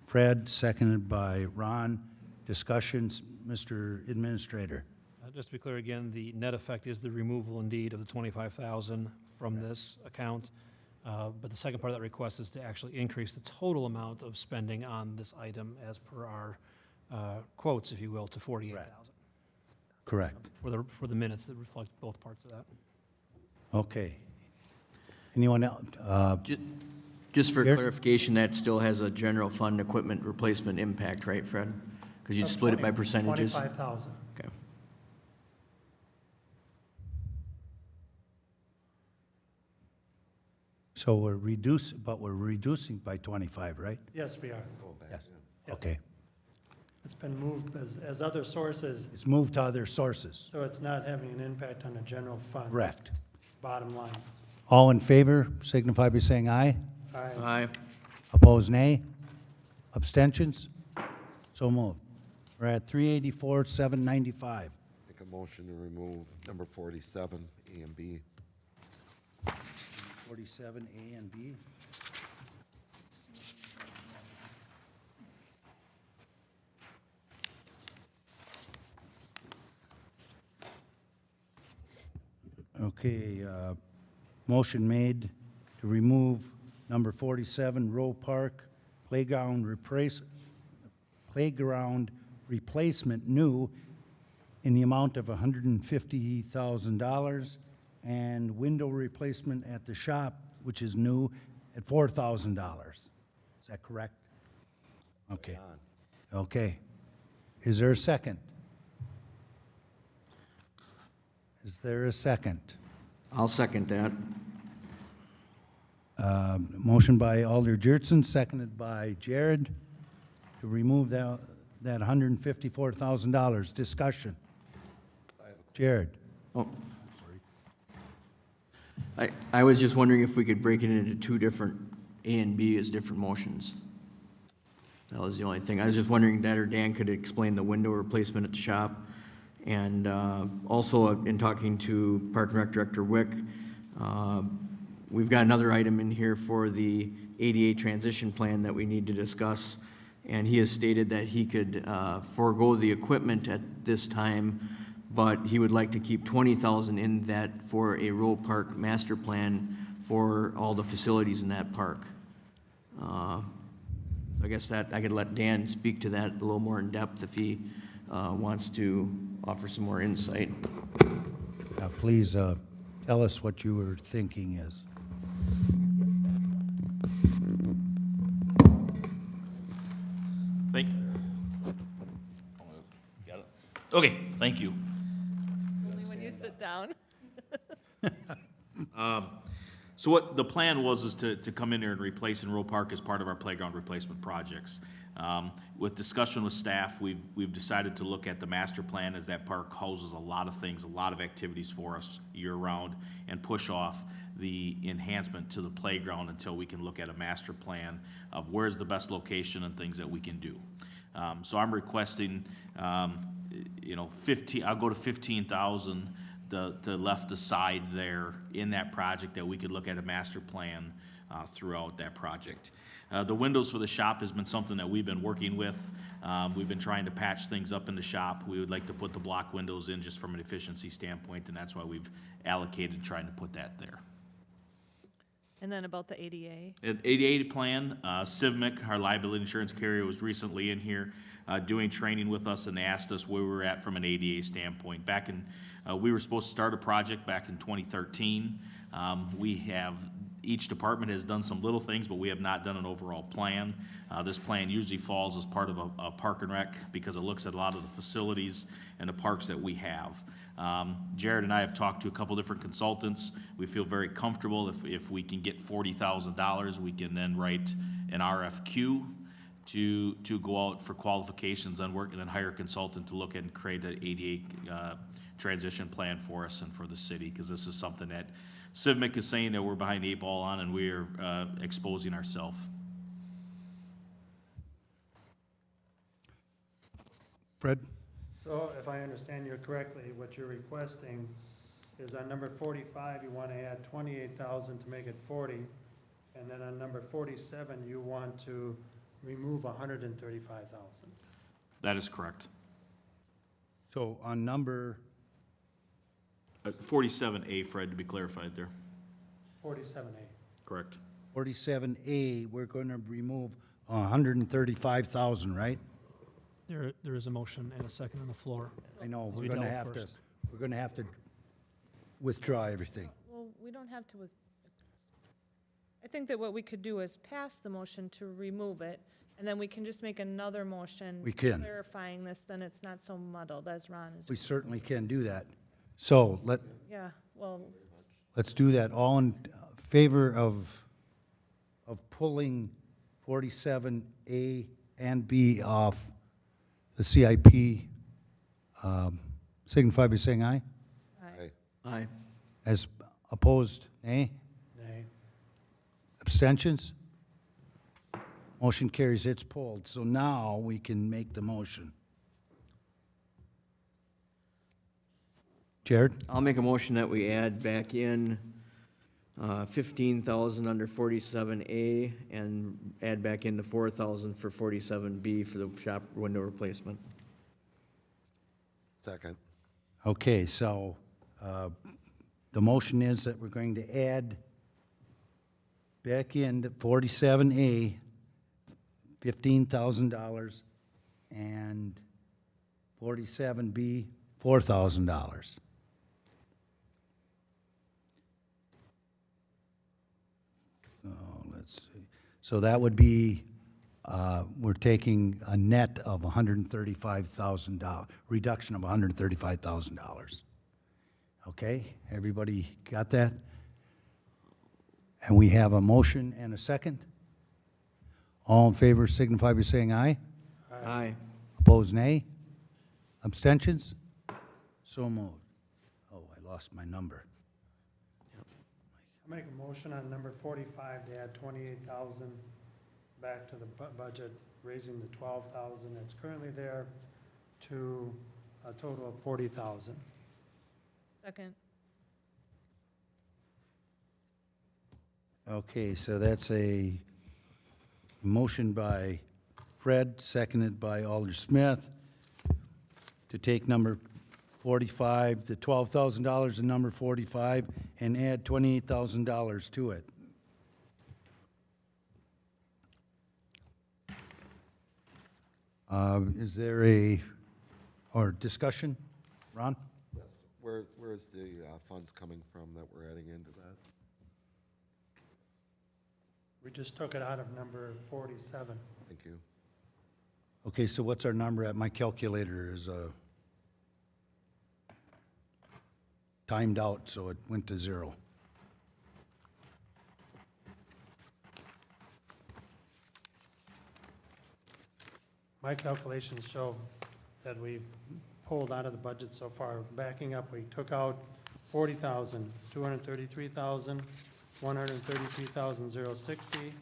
Fred, seconded by Ron. Discussions, Mr. Administrator. Just to be clear again, the net effect is the removal indeed of the 25,000 from this account. But the second part of that request is to actually increase the total amount of spending on this item as per our quotes, if you will, to 48,000. Correct. For the minutes that reflect both parts of that. Okay. Anyone else? Just for Here? clarification, that still has a general fund equipment replacement impact, right, Fred? Because you'd split it by percentages? 25,000. Okay. So we're reducing by 25, right? Yes, we are. Going back, Yes. yeah. Okay. It's been moved as other sources, It's moved to other sources. so it's not having an impact on the general fund. Correct. Bottom line. All in favor signify by saying aye. Aye. Aye. Opposed, nay. Abstentions? So moved. We're at 384, 795. Make a motion to remove number 47, A and B. 47, A and B. Okay, motion made to remove number 47, Rowe Park Playground Replacement New in the amount of $150,000, and window replacement at the shop, which is new, at $4,000. Is that correct? Okay. Okay. Is there a second? Is there a second? I'll second that. Motion by Alder Jurtson, seconded by Jared, to remove that $154,000. Discussion. Jared? Oh. I was just wondering if we could break it into two different, A and B as different motions. That was the only thing. I was just wondering that, or Dan could explain the window replacement at the shop. And also, in talking to Park and Rec Director Wick, we've got another item in here for the ADA transition plan that we need to discuss. And he has stated that he could forego the equipment at this time, but he would like to keep $20,000 in that for a Rowe Park master plan for all the facilities in that park. So I guess that, I could let Dan speak to that a little more in depth if he wants to offer some more insight. Please tell us what you were thinking is. Got it? Okay, thank you. Only when you sit down. So what the plan was is to come in there and replace in Rowe Park as part of our playground replacement projects. With discussion with staff, we've decided to look at the master plan, as that park houses a lot of things, a lot of activities for us year-round, and push off the enhancement to the playground until we can look at a master plan of where's the best location and things that we can do. So I'm requesting, 15, I'll go to 15,000 to left aside there in that project that we could look at a master plan throughout that project. The windows for the shop has been something that we've been working with. We've been trying to patch things up in the shop. We would like to put the block windows in just from an efficiency standpoint, and that's why we've allocated trying to put that there. And then about the ADA. At 88 plan, Civmec, our liability insurance carrier, was recently in here doing training with us, and they asked us where we were at from an ADA standpoint. Back in, we were supposed to start a project back in 2013. Each department has done some little things, but we have not done an overall plan. This plan usually falls as part of a Park and Rec because it looks at a lot of the facilities and the parks that we have. Jared and I have talked to a couple different consultants. We feel very comfortable if we can get $40,000, we can then write an RFQ to go out for qualifications on work and then hire a consultant to look at and create an ADA transition plan for us and for the city, because this is something that CIVMIC is saying that we're behind the 8 ball on, and we are exposing ourselves. Fred? So if I understand you correctly, what you're requesting is on number 45, you want to add 28,000 to make it 40, and then on number 47, you want to remove 135,000. That is correct. So on number, 47A, Fred, to be clarified there. 47A. Correct. 47A, we're going to remove 135,000, right? There is a motion and a second on the floor. I know, As we're we going to dealt have to, first. we're going to have to withdraw everything. Well, we don't have to I think that what we could do is pass the motion to remove it, and then we can just make another motion. We can. Clarifying this, then it's not so muddled as Ron is. We certainly can do that. So Yeah, well, let's do that. All in favor of pulling 47A and B off the CIP, signify by saying aye. Aye. Aye. As opposed, nay? Nay. Abstentions? Motion carries, it's pulled. So now we can make the motion. Jared? I'll make a motion that we add back in 15,000 under 47A and add back in the 4,000 for 47B for the shop window replacement. Second. Okay, so the motion is that we're going to add back in 47A, $15,000, and 47B, $4,000. So let's see. So that would be, we're taking a net of $135,000, reduction of $135,000. Okay, everybody got that? And we have a motion and a second. All in favor signify by saying aye. Aye. Opposed, nay. Abstentions? So moved. Oh, I lost my number. I make a motion on number 45 to add 28,000 back to the budget, raising the 12,000 that's currently there to a total of 40,000. second. Okay, so that's a motion by Fred, seconded by Alder Smith, to take number 45, the $12,000 in number 45, and add $28,000 to it. Is there or discussion? Ron? Yes. Where's the funds coming from that we're adding into that? We just took it out of number 47. Thank you. Okay, so what's our number at? My calculator is timed out, so it went to zero. My calculations show that we've pulled out of the budget so far. Backing up, we took out 40,000, 233,000, 133,060,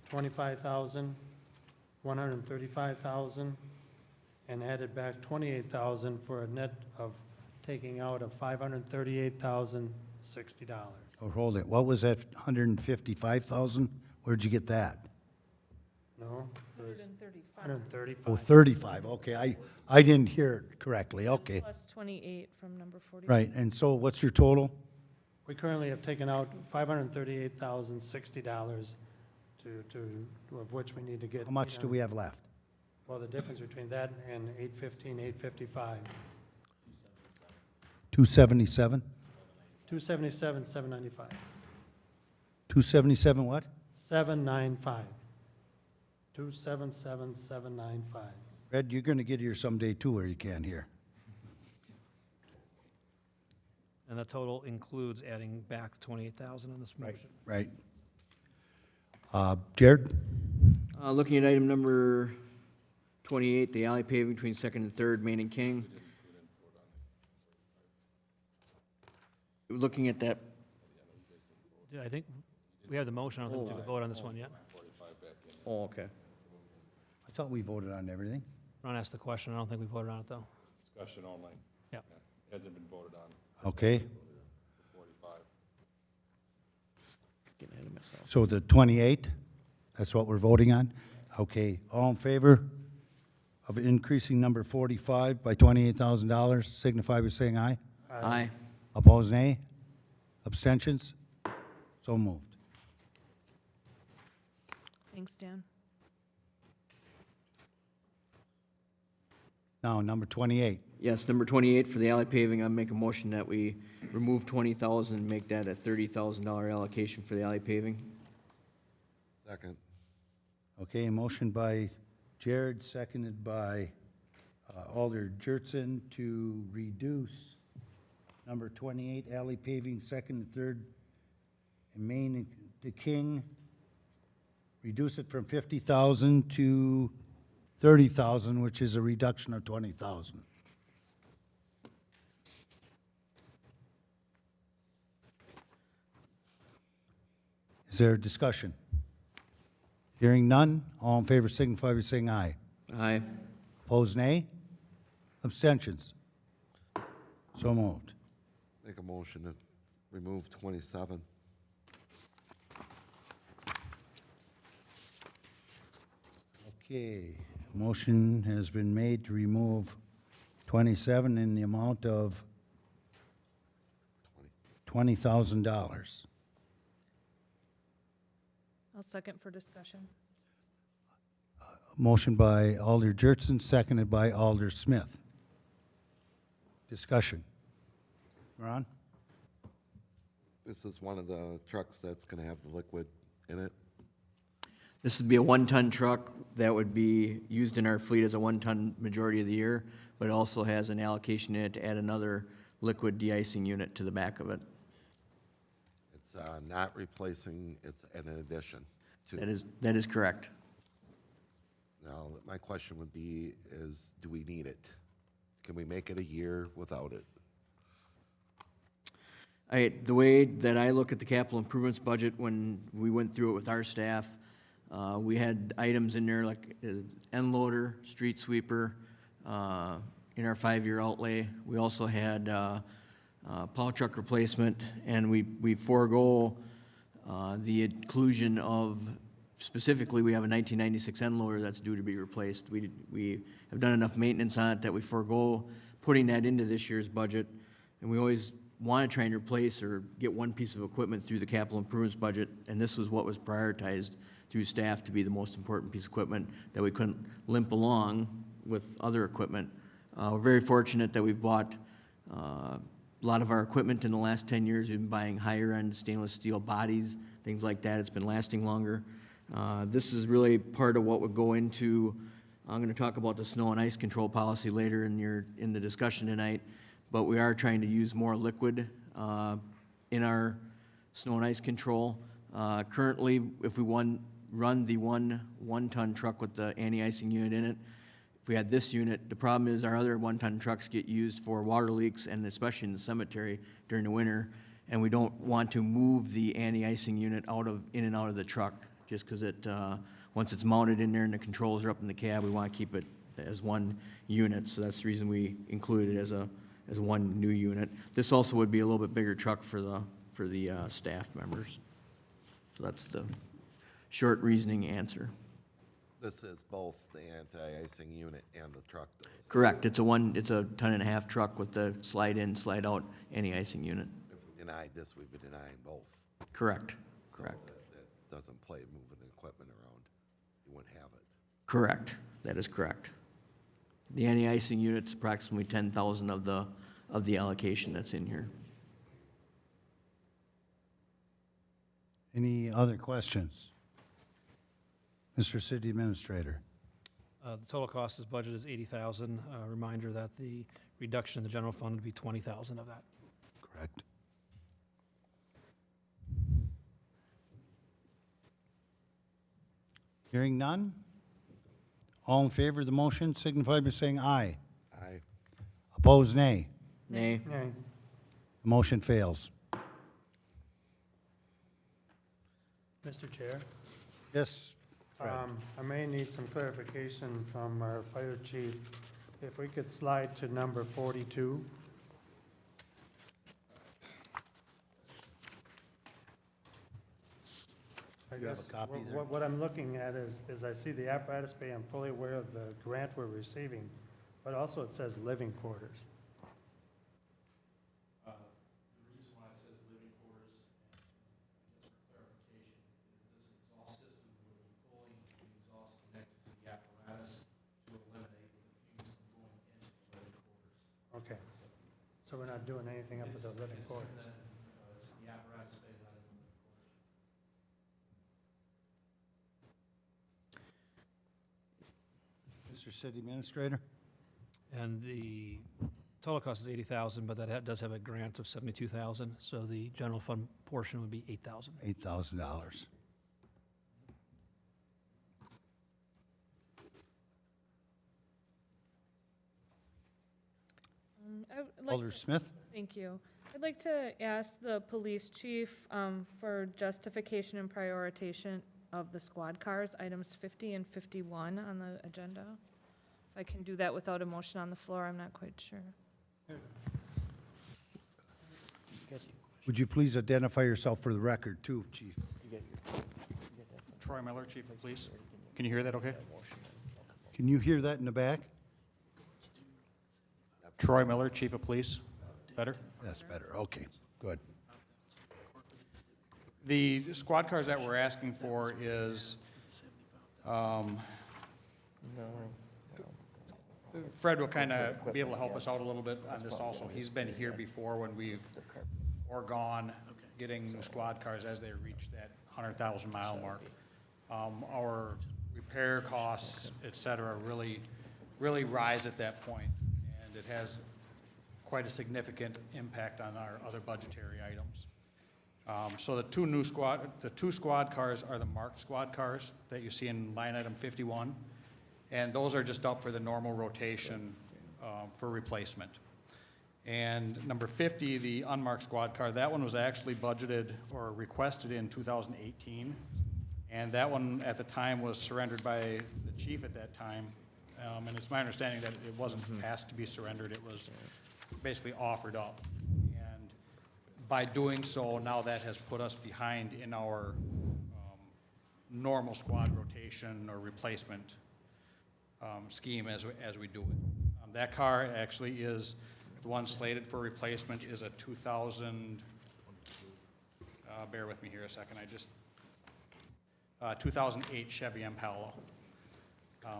25,000, 135,000, and added back 28,000 for a net of taking out of $538,060. Oh, hold it. What was that, 155,000? Where'd you get that? No? It was 135. 135. Oh, 35, okay. I didn't hear it correctly, okay. Plus 28 from number 40. Right, and so what's your total? We currently have taken out $538,060 of which we need to get. How much do we have left? Well, the difference between that and 815, 855, 277? 277, 795. 277 what? 795. 277, 795. Red, you're gonna get here someday too, or you can't hear. And the total includes adding back 28,000 in this motion. Right. Jared? Looking at item number 28, the alley paving between Second and Third, Main and King. Looking at that, Yeah, I think we have the motion. I don't think we took a vote on this one yet. oh, okay. I thought we voted on everything. Ron asked the question. I don't think we voted on it, though. Discussion only. Yeah. Hasn't been voted on. Okay, 45. Getting ahead of myself. so the 28, that's what we're voting on? Okay, all in favor of increasing number 45 by $28,000, signify by saying aye. Aye. Opposed, nay? Abstentions? So moved. Thanks, Dan. Now, number 28. Yes, number 28 for the alley paving, I make a motion that we remove 20,000 and make that a $30,000 allocation for the alley paving. Second. Okay, a motion by Jared, seconded by Alder Jurtson to reduce number 28, alley paving, Second and Third, and Main to King. Reduce it from 50,000 to 30,000, which is a reduction of 20,000. Is there a discussion? Hearing none, all in favor signify by saying aye. Aye. Opposed, nay? Abstentions? So moved. Make a motion to remove 27. Okay, motion has been made to remove 27 in the amount of $20,000. I'll second for discussion. Motion by Alder Jurtson, seconded by Alder Smith. Discussion. Ron? This is one of the trucks that's going to have the liquid in it. This would be a one-ton truck that would be used in our fleet as a one-ton majority of the year, but it also has an allocation in it to add another liquid de-icing unit to the back of it. It's not replacing, it's an addition to. That is correct. Now, my question would be is, do we need it? Can we make it a year without it? The way that I look at the capital improvements budget, when we went through it with our staff, we had items in there like end loader, street sweeper, in our 5-year outlay. We also had plow truck replacement, and we forego the inclusion of, specifically, we have a 1996 end loader that's due to be replaced. We have done enough maintenance on it that we forego putting that into this year's budget, and we always want to try and replace or get one piece of equipment through the capital improvements budget, and this was what was prioritized through staff to be the most important piece of equipment that we couldn't limp along with other equipment. We're very fortunate that we've bought a lot of our equipment in the last 10 years. We've been buying higher-end stainless steel bodies, things like that. It's been lasting longer. This is really part of what would go into, I'm going to talk about the snow and ice control policy later in the discussion tonight, but we are trying to use more liquid in our snow and ice control. Currently, if we run the one-ton truck with the anti-icing unit in it, if we had this unit, the problem is our other one-ton trucks get used for water leaks and especially in the cemetery during the winter, and we don't want to move the anti-icing unit in and out of the truck just because once it's mounted in there and the controls are up in the cab, we want to keep it as one unit. So that's the reason we included it as one new unit. This also would be a little bit bigger truck for the staff members. So that's the short reasoning answer. This is both the anti-icing unit and the truck, though. Is it? Correct. It's a 1.5 ton truck with the slide in, slide out anti-icing unit. If we denied this, we'd be denying both. Correct. So that doesn't play moving equipment around. You wouldn't have it. Correct. That is correct. The anti-icing unit's approximately 10,000 of the allocation that's in here. Any other questions? Mr. City Administrator. The total cost of this budget is $80,000. Reminder that the reduction in the general fund would be $20,000 of that. Correct. Hearing none? All in favor of the motion signify by saying aye. Aye. Opposed, nay. Nay. Nay. The motion fails. Mr. Chair, Yes, Fred. I may need some clarification from our fire chief. If we could slide to number 42. I You have a guess copy there? what I'm looking at is I see the apparatus bay, I'm fully aware of the grant we're receiving, but also it says living quarters. The reason why it says living quarters, and just for clarification, is this exhaust system will be pulling the exhaust connected to the apparatus to eliminate the fumes from going into the living quarters. Okay. So we're not doing anything up at the living It's quarters? in it's in the apparatus bay, not in the living quarters. Mr. City Administrator? And the total cost is 80,000, but that does have a grant of 72,000, so the general fund portion would be 8,000. $8,000. I would like Alder to- Smith? Thank you. I'd like to ask the police chief for justification and prioritization of the squad cars, items 50 and 51 on the agenda. If I can do that without a motion on the floor, I'm not quite sure. Would you please identify yourself for the record, too, Chief? Troy Miller, Chief of Police. Can you hear that okay? Can you hear that in the back? Troy Miller, Chief of Police. Better? That's better, okay, good. The squad cars that we're asking for is, Fred will kind of be able to help us out a little bit on this also. He's been here before when we've foregone getting new squad cars as they reach that 100,000 mile mark. Our repair costs, et cetera, really rise at that point, and it has quite a significant impact on our other budgetary items. So the two squad cars are the marked squad cars that you see in line item 51, and those are just up for the normal rotation for replacement. And number 50, the unmarked squad car, that one was actually budgeted or requested in 2018, and that one at the time was surrendered by the chief at that time. And it's my understanding that it wasn't asked to be surrendered, it was basically offered up. And by doing so, now that has put us behind in our normal squad rotation or replacement scheme as we do it. That car actually is, the one slated for replacement is a 2000, bear with me here a second, 2008 Chevy Impala.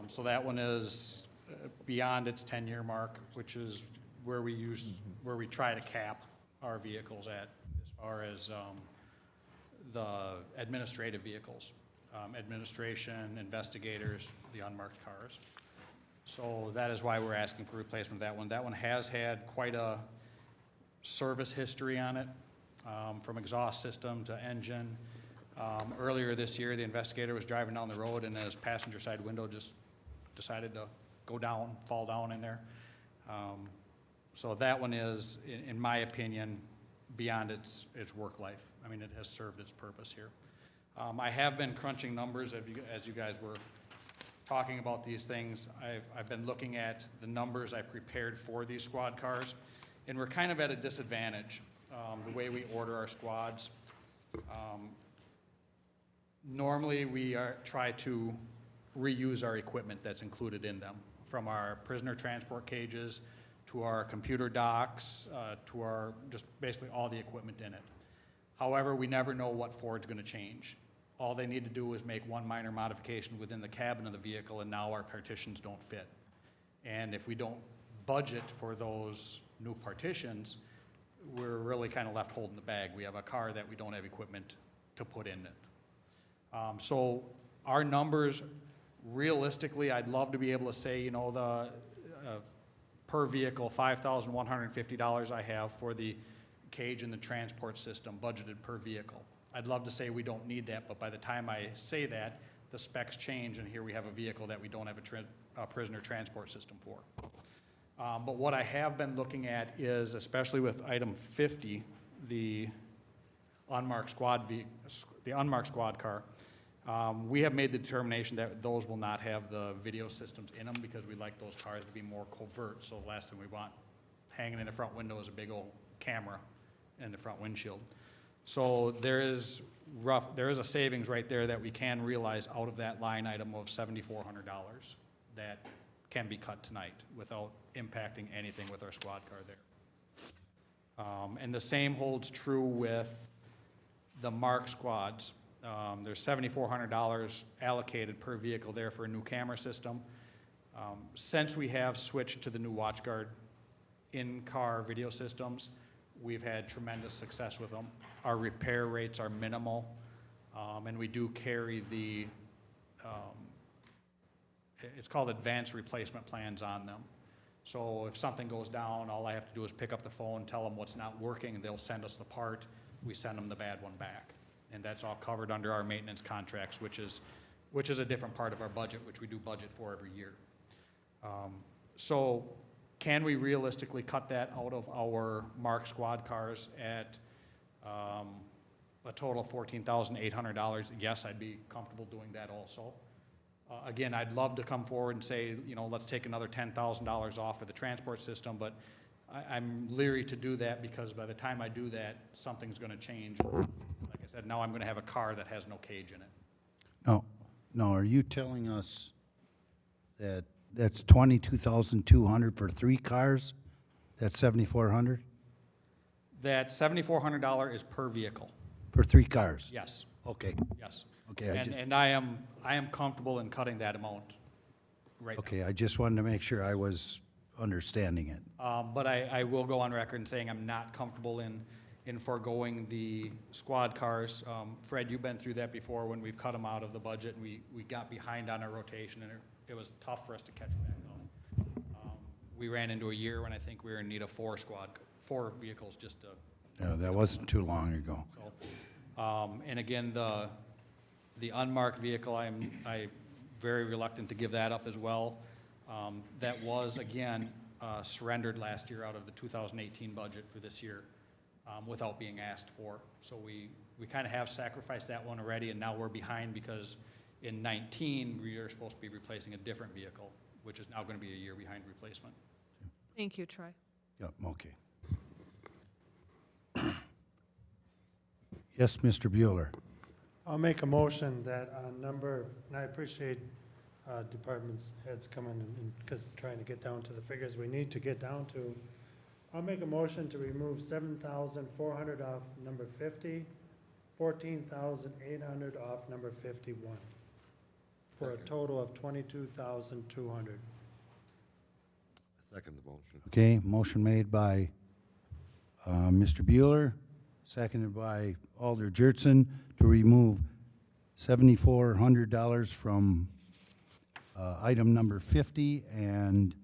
So that one is beyond its 10-year mark, which is where we try to cap our vehicles at as far as the administrative vehicles, administration, investigators, the unmarked cars. So that is why we're asking for replacement of that one. That one has had quite a service history on it, from exhaust system to engine. Earlier this year, the investigator was driving down the road and his passenger side window just decided to fall down in there. So that one is, in my opinion, beyond its work life. I mean, it has served its purpose here. I have been crunching numbers as you guys were talking about these things. I've been looking at the numbers I prepared for these squad cars, and we're kind of at a disadvantage, the way we order our squads. Normally, we try to reuse our equipment that's included in them, from our prisoner transport cages to our computer docks, to our, just basically all the equipment in it. However, we never know what Ford's gonna change. All they need to do is make one minor modification within the cabin of the vehicle, and now our partitions don't fit. And if we don't budget for those new partitions, we're really kind of left holding the bag. We have a car that we don't have equipment to put in it. So our numbers, realistically, I'd love to be able to say, the per vehicle, $5,150 I have for the cage in the transport system budgeted per vehicle. I'd love to say we don't need that, but by the time I say that, the specs change, and here we have a vehicle that we don't have a prisoner transport system for. But what I have been looking at is, especially with item 50, the unmarked squad car, we have made the determination that those will not have the video systems in them because we like those cars to be more covert. So the last thing we want hanging in the front window is a big old camera in the front windshield. So there is a savings right there that we can realize out of that line item of $7,400 that can be cut tonight without impacting anything with our squad car there. And the same holds true with the marked squads. There's $7,400 allocated per vehicle there for a new camera system. Since we have switched to the new WatchGuard in-car video systems, we've had tremendous success with them. Our repair rates are minimal, and we do carry the, it's called advanced replacement plans on them. So if something goes down, all I have to do is pick up the phone, tell them what's not working, they'll send us the part, we send them the bad one back. And that's all covered under our maintenance contracts, which is a different part of our budget, which we do budget for every year. So can we realistically cut that out of our marked squad cars at a total of $14,800? Yes, I'd be comfortable doing that also. Again, I'd love to come forward and say, you know, let's take another $10,000 off of the transport system, but I'm leery to do that because by the time I do that, something's going to change. Like I said, now I'm going to have a car that has no cage in it. No, are you telling us that that's $22,200 for 3 cars? That's $7,400 That $7,400 is per vehicle. for 3 cars? Yes, Okay, yes. okay, And I am comfortable in cutting that amount right now. okay, I just wanted to make sure I was understanding it. But I will go on record in saying I'm not comfortable in foregoing the squad cars. Fred, you've been through that before when we've got them out of the budget and we got behind on our rotation and it was tough for us to catch back up. We ran into a year when I think we were in need of 4 vehicles just to. Yeah, that wasn't too long ago. So, and again, the unmarked vehicle, I'm very reluctant to give that up as well. That was, again, surrendered last year out of the 2018 budget for this year without being asked for. So we kind of have sacrificed that one already, and now we're behind because in 19, we are supposed to be replacing a different vehicle, which is now going to be a year behind replacement. Thank you, Troy. Yep, okay. Yes, Mr. Bueller. I'll make a motion that on number, and I appreciate departments heads coming and, because trying to get down to the figures we need to get down to. I'll make a motion to remove $7,400 off number 50, $14,800 off number 51, for a total of $22,200. Second the motion. Okay, motion made by Mr. Bueller, seconded by Alder Jurtson to remove $7,400 from item number 50 and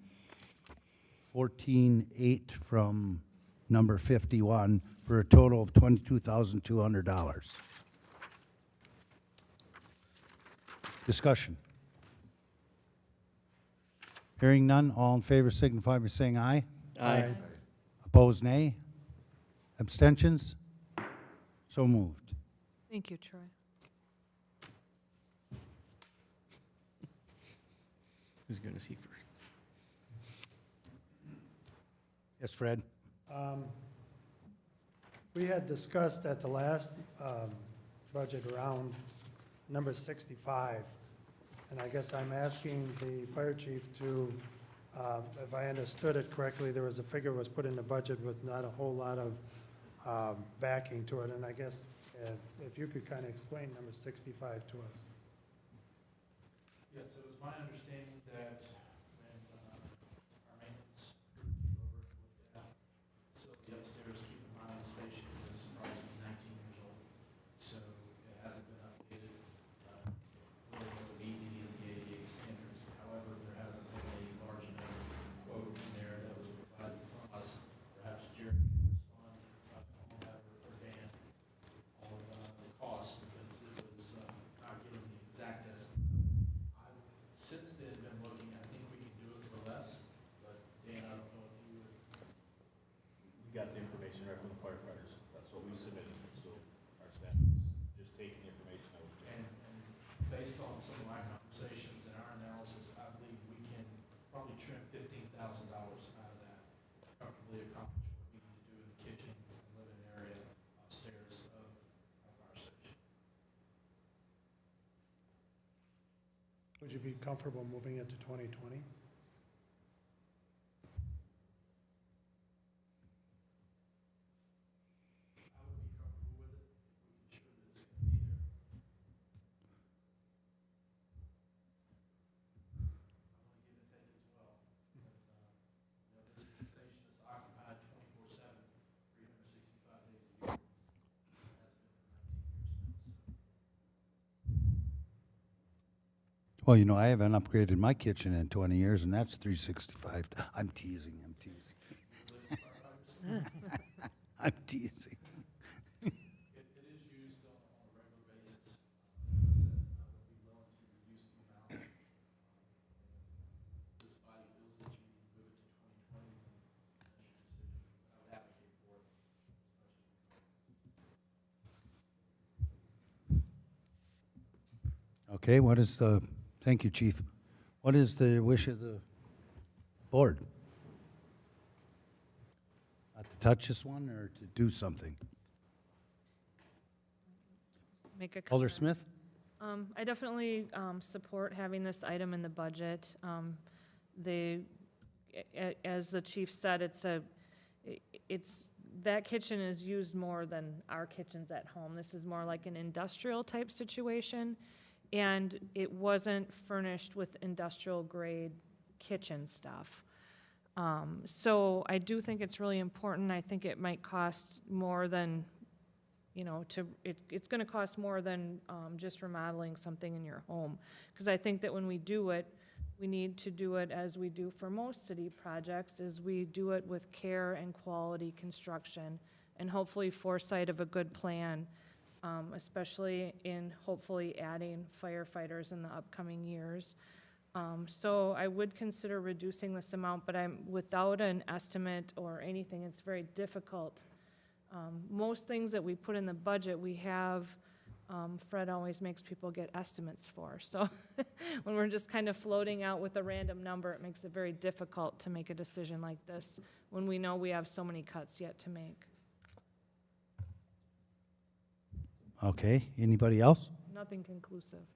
$14,800 from number 51 for a total of $22,200. Discussion. Hearing none, all in favor signify by saying aye. Aye. Opposed, nay. Abstentions? So moved. Thank you, Troy. Who's going to see first? Yes, Fred? We had discussed at the last budget round, number 65, and I guess I'm asking the fire chief to, if I understood it correctly, there was a figure was put in the budget with not a whole lot of backing to it, and I guess if you could kind of explain number 65 to us. Yes, it was my understanding that when our maintenance group came over and looked at the facility upstairs, keep in mind the station is approximately 19 years old, so it hasn't been updated. It really doesn't meet any of the ADA standards. However, there hasn't been a large enough quote in there that was provided from us. Perhaps Jerry can respond required for the firefighters. That's what we submitted, so our staff is just taking the information that was given. And based on some of my conversations and our analysis, I believe we can probably trim $15,000 out of that, comfortably accomplish what we need to do in the kitchen and living area upstairs of our fire station. Would you be comfortable moving it to 2020? I would be comfortable with it if we can show that it's going to be there. I want to give and take as well. But, this is a station that's occupied 24/7, 365 days a year. It has been for 19 years now. Well, you know, I haven't upgraded my kitchen in 20 years, and that's 365. I'm teasing, I'm teasing. I'm teasing. It is used on a regular basis. I would be willing to reduce the amount. This body feels that you need to move it to 2020, then that's your decision. I would advocate for it as much as we can. Okay, what is the, thank you, Chief. What is the wish of the board? Not to touch this one or to do something? Make a Alder comment. Smith? I definitely support having this item in the budget. As the chief said, that kitchen is used more than our kitchens at home. This is more like an industrial type situation, and it wasn't furnished with industrial grade kitchen stuff. So I do think it's really important. I think it might cost more than, it's gonna cost more than just remodeling something in your home. Because I think that when we do it, we need to do it as we do for most city projects, is we do it with care and quality construction, and hopefully foresight of a good plan, especially in hopefully adding firefighters in the upcoming years. So I would consider reducing this amount, but without an estimate or anything, it's very difficult. Most things that we put in the budget, we have, Fred always makes people get estimates for. So when we're just kind of floating out with a random number, it makes it very difficult to make a decision like this when we know we have so many cuts yet to make. Okay, anybody else? Nothing conclusive.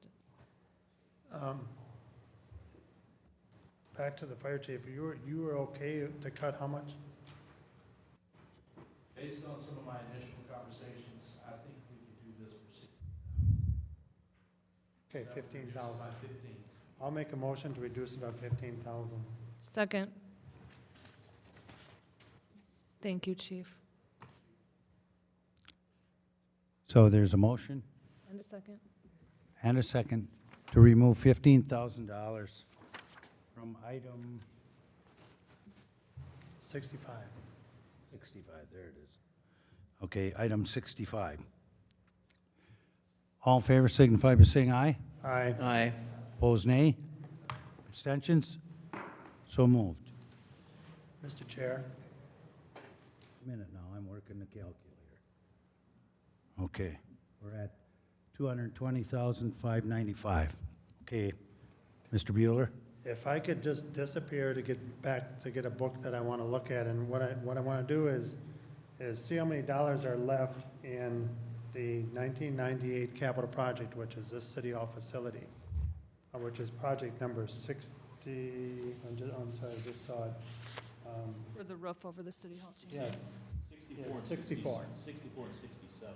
Back to the fire chief, you were okay to cut how much? Based on some of my initial conversations, I think we could do this for 60,000. Okay, 15,000. By 15. I'll make a motion to reduce it by 15,000. Second. Thank you, Chief. So there's a motion And a second. and a second to remove $15,000 from item 65. 65, there it is. Okay, item 65. All in favor signify by saying aye. Aye. Aye. Opposed, nay. Abstentions? So moved. Mr. Chair, A minute now, I'm working the calculator. Okay, we're at 220,595. Okay, Mr. Bueller? if I could just disappear to get back, to get a book that I want to look at, and what I want to do is see how many dollars are left in the 1998 capital project, which is this city hall facility, which is project number 60, I'm sorry, I just saw it. For the roof over the city hall change. Yes, 64 and 64. 64 and 67.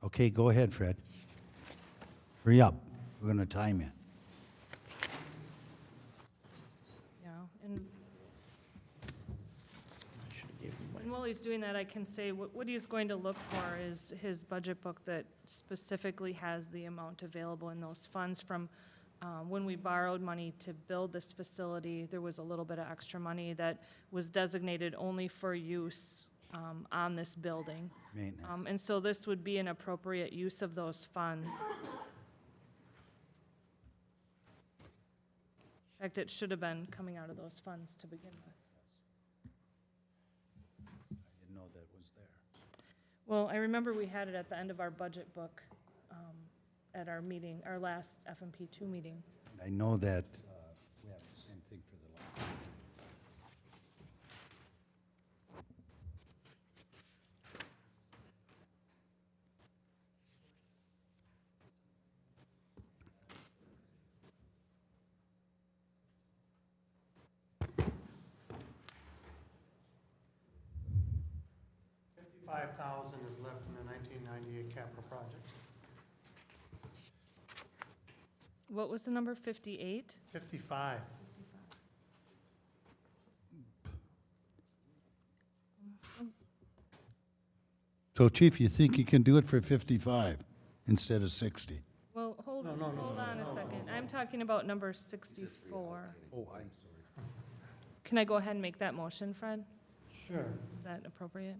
Okay, go ahead, Fred. Hurry up, we're gonna time you. Yeah, and while he's doing that, I can say what he's going to look for is his budget book that specifically has the amount available in those funds from when we borrowed money to build this facility. There was a little bit of extra money that was designated only for use on this building. Maintenance. And so this would be an appropriate use of those funds. In fact, it should have been coming out of those funds to begin with. Well, I remember we had it at the end of our budget book at our meeting, our last FMP 2 meeting. I know that we have the same thing for the last. $55,000 is left in the 1998 capital projects. What was the number, 58? 55. So Chief, you think you can do it for 55 instead of 60? Well, hold on a second. I'm talking about number 64. Oh, I'm sorry. Can I go ahead and make that motion, Fred? Sure. Is that appropriate?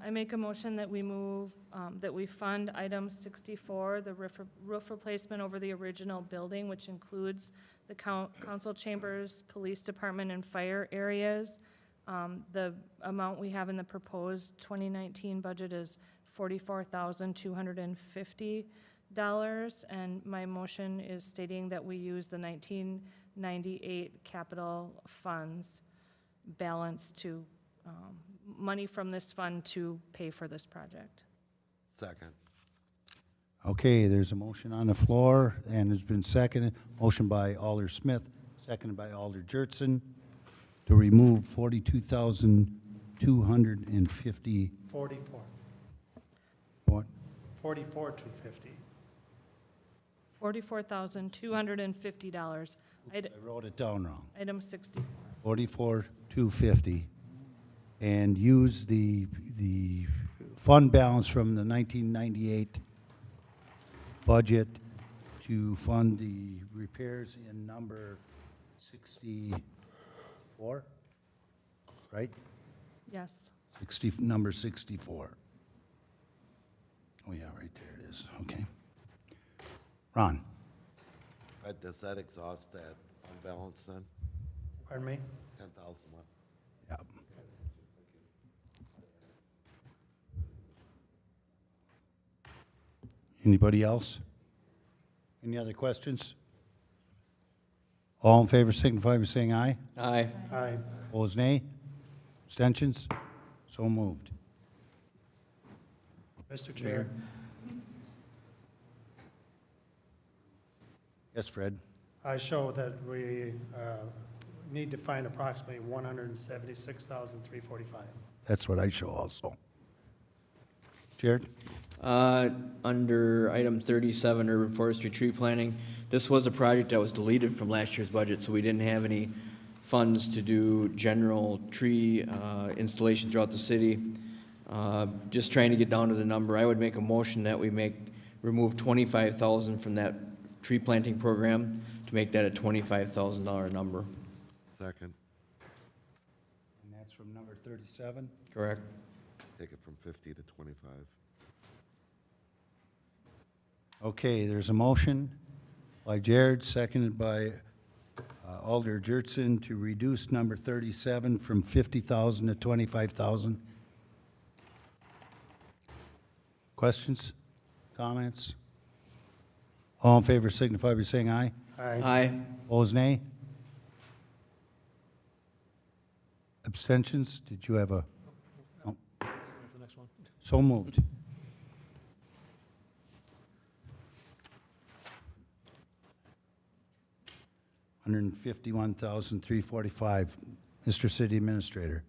I make a motion that we move, that we fund item 64, the roof replacement over the original building, which includes the council chambers, police department, and fire areas. The amount we have in the proposed 2019 budget is $44,250, and my motion is stating that we use the 1998 capital funds balance to, money from this fund to pay for this project. Second. Okay, there's a motion on the floor, and it's been seconded. Motion by Alder Smith, seconded by Alder Jurtson, to remove 42,250. 44. What? 44,250. $44,250. I wrote it down wrong. Item 64. 44,250, and use the fund balance from the 1998 budget to fund the repairs in number 64, right? Yes. Number 64. Oh, yeah, right there it is, okay. Ron? Fred, does that exhaust that fund balance then? Pardon me? 10,000 left. Yep. Anybody else? Any other questions? All in favor signify by saying aye. Aye. Aye. Opposed, nay. Abstentions? So moved. Mr. Chair, Yes, Fred? I show that we need to find approximately $176,345. That's what I show also. Jared? Under item 37, urban forestry tree planting, this was a project that was deleted from last year's budget, so we didn't have any funds to do general tree installation throughout the city. Just trying to get down to the number, I would make a motion that we remove $25,000 from that tree planting program to make that a $25,000 number. Second. And that's from number 37? Correct? Take it from 50 to 25. Okay, there's a motion by Jared, seconded by Alder Jurtson to reduce number 37 from 50,000 to 25,000. Questions? Comments? All in favor signify by saying aye. Aye. Aye. Opposed, nay. Abstentions? Did you have a? No. For the next one. So moved. $151,345. Mr. City Administrator.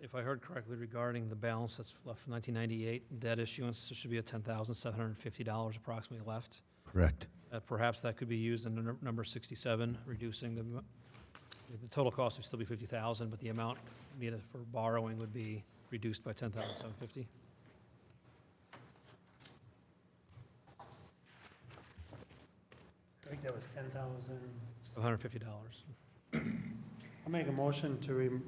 If I heard correctly regarding the balance that's left from 1998 debt issuance, there should be a $10,750 approximately left. Correct. Perhaps that could be used in number 67, reducing the total cost would still be 50,000, but the amount needed for borrowing would be reduced by 10,750. I think that was 10,000. $150. I'll make a motion to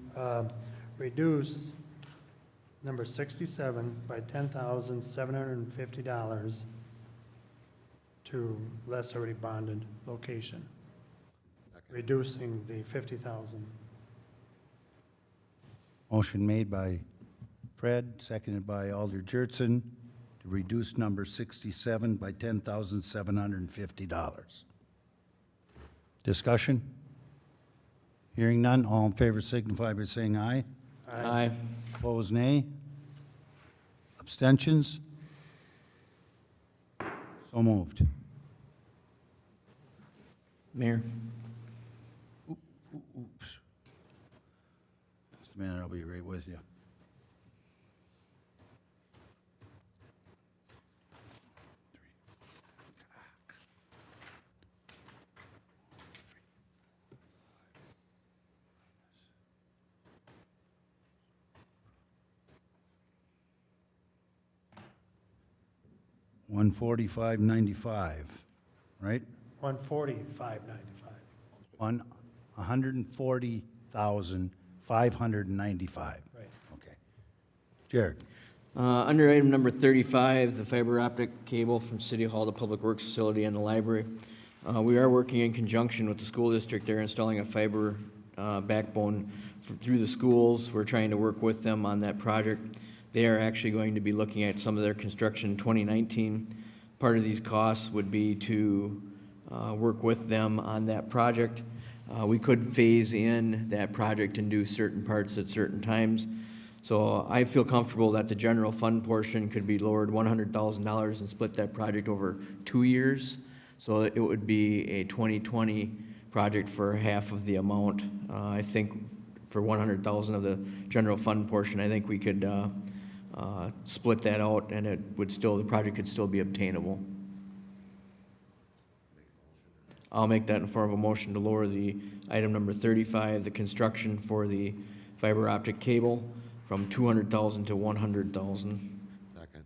reduce number 67 by $10,750 to less already bonded location, reducing the 50,000. Motion made by Fred, seconded by Alder Jurtson, to reduce number 67 by $10,750. Discussion? Hearing none, all in favor signify by saying aye. Aye. Opposed, nay. Abstentions? So moved. Mayor? Oops. Just a minute, I'll be right with you. $145.95, right? 145.95. $140,595. Right. Okay. Jared? Under item number 35, the fiber optic cable from City Hall to Public Works Facility and the library. We are working in conjunction with the school district. They're installing a fiber backbone through the schools. We're trying to work with them on that project. They are actually going to be looking at some of their construction in 2019. Part of these costs would be to work with them on that project. We could phase in that project and do certain parts at certain times. So I feel comfortable that the general fund portion could be lowered $100,000 and split that project over 2 years. So it would be a 2020 project for half of the amount. I think for 100,000 of the general fund portion, I think we could split that out, and the project could still be obtainable. I'll make that in form of a motion to lower the item number 35, the construction for the fiber optic cable, from $200,000 to $100,000. Second.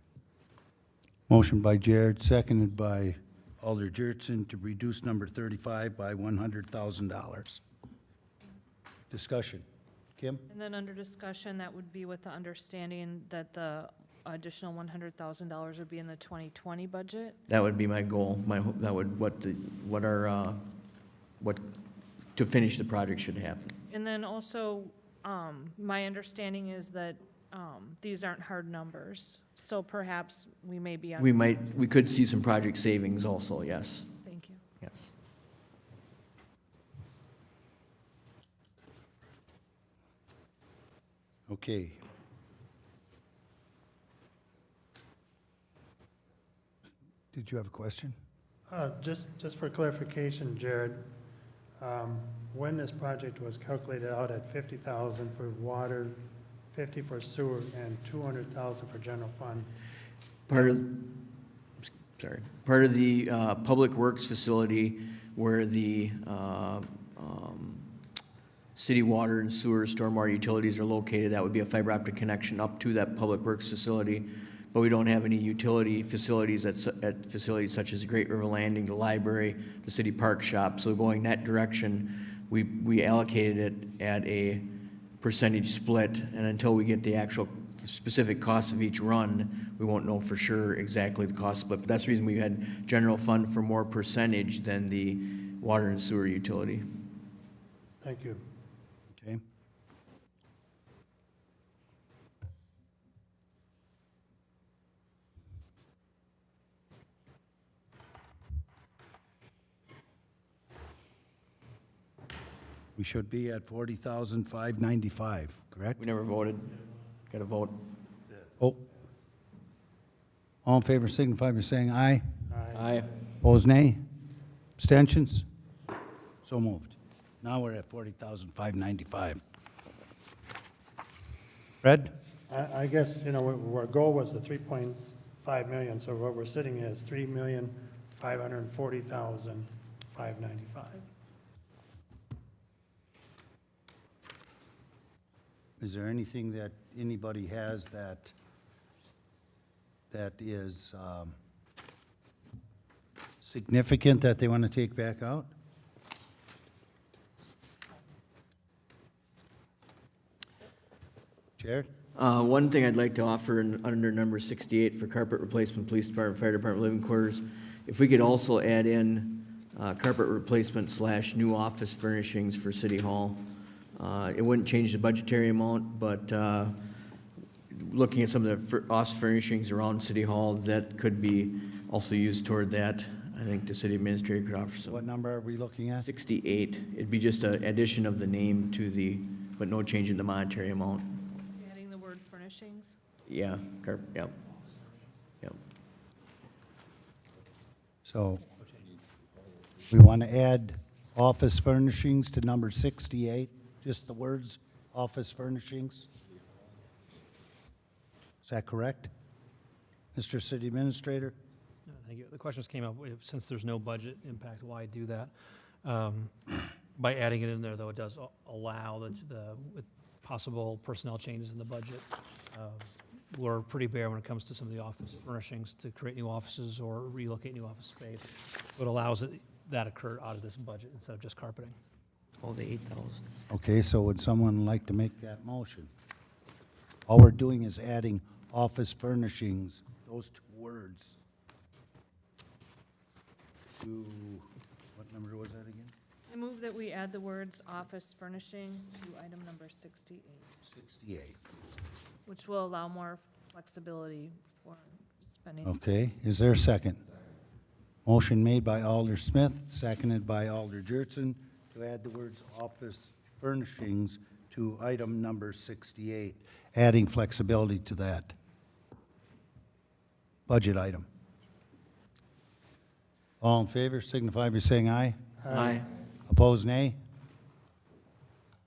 Motion by Jared, seconded by Alder Jurtson to reduce number 35 by $100,000. Discussion. Kim? And then under discussion, that would be with the understanding that the additional $100,000 would be in the 2020 budget. That would be my goal. To finish the project should happen. And then also, my understanding is that these aren't hard numbers, so perhaps we may be on. We could see some project savings also, yes, Thank you. yes. Okay. Did you have a question? Just for clarification, Jared, when this project was calculated out at 50,000 for water, 50 for sewer, and 200,000 for general fund, Part of the Public Works facility where the city water and sewer, stormwater utilities are located, that would be a fiber optic connection up to that Public Works facility. But we don't have any utility facilities at facilities such as Great River Landing, the library, the city park shop. So going that direction, we allocated it at a percentage split, and until we get the actual specific costs of each run, we won't know for sure exactly the cost split. But that's the reason we had general fund for more percentage than the water and sewer utility. thank you. Okay. We should be at 40,595, correct? We never voted. Got to vote. Oh. All in favor signify by saying aye. Aye. Opposed, nay. Abstentions? So moved. Now we're at 40,595. Fred? I guess, our goal was the 3.5 million, so what we're sitting is 3,540,595. Is there anything that anybody has that is significant that they want to take back out? Jared? One thing I'd like to offer under number 68 for carpet replacement, police department, fire department, living quarters, if we could also add in carpet replacement / new office furnishings for City Hall. It wouldn't change the budgetary amount, but looking at some of the office furnishings around City Hall, that could be also used toward that. I think the city administrator could offer some. What number are we looking at? 68. It'd be just an addition of the name to the, but no change in the monetary amount. Adding the word furnishings. Yeah, yep. Yep. So we want to add office furnishings to number 68, just the words, office furnishings? Is that correct? Mr. City Administrator? No, thank you. The questions came up, since there's no budget impact, why do that? By adding it in there, though, it does allow with possible personnel changes in the budget. We're pretty bare when it comes to some of the office furnishings to create new offices or relocate new office space. What allows that occur out of this budget instead of just carpeting. Oh, the 8,000. Okay, so would someone like to make that motion? All we're doing is adding office furnishings, those two words, to, what number was that again? I move that we add the words office furnishings to item number 68, 68. which will allow more flexibility for spending. Okay, is there a second? Motion made by Alder Smith, seconded by Alder Jurtson, to add the words office furnishings to item number 68, adding flexibility to that budget item. All in favor signify by saying aye. Aye. Opposed, nay?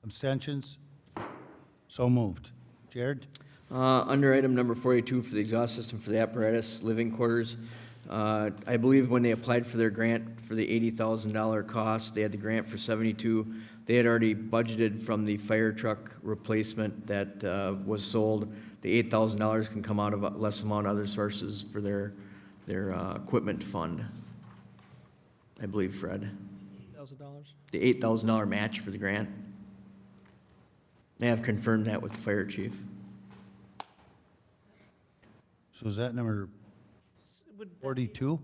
Abstentions? So moved. Jared? Under item number 42 for the exhaust system for the apparatus living quarters, I believe when they applied for their grant for the $80,000 cost, they had the grant for 72. They had already budgeted from the fire truck replacement that was sold. The $8,000 can come out of a less amount of other sources for their equipment fund. I believe, Fred. $8,000? The $8,000 match for the grant. They have confirmed that with the fire chief. So is that number Would that be- 42?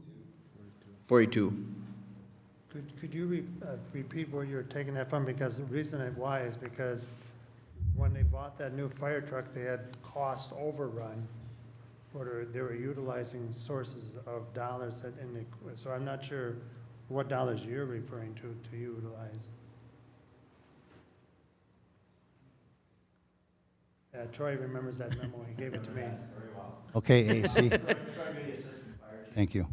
42. Could you repeat where you're taking that from? Because the reason why is because when they bought that new fire truck, they had cost overrun, or they were utilizing sources of dollars so I'm not sure what dollars you're referring to utilize. Troy remembers that memo, he gave it to me. Okay, AC. Thank you.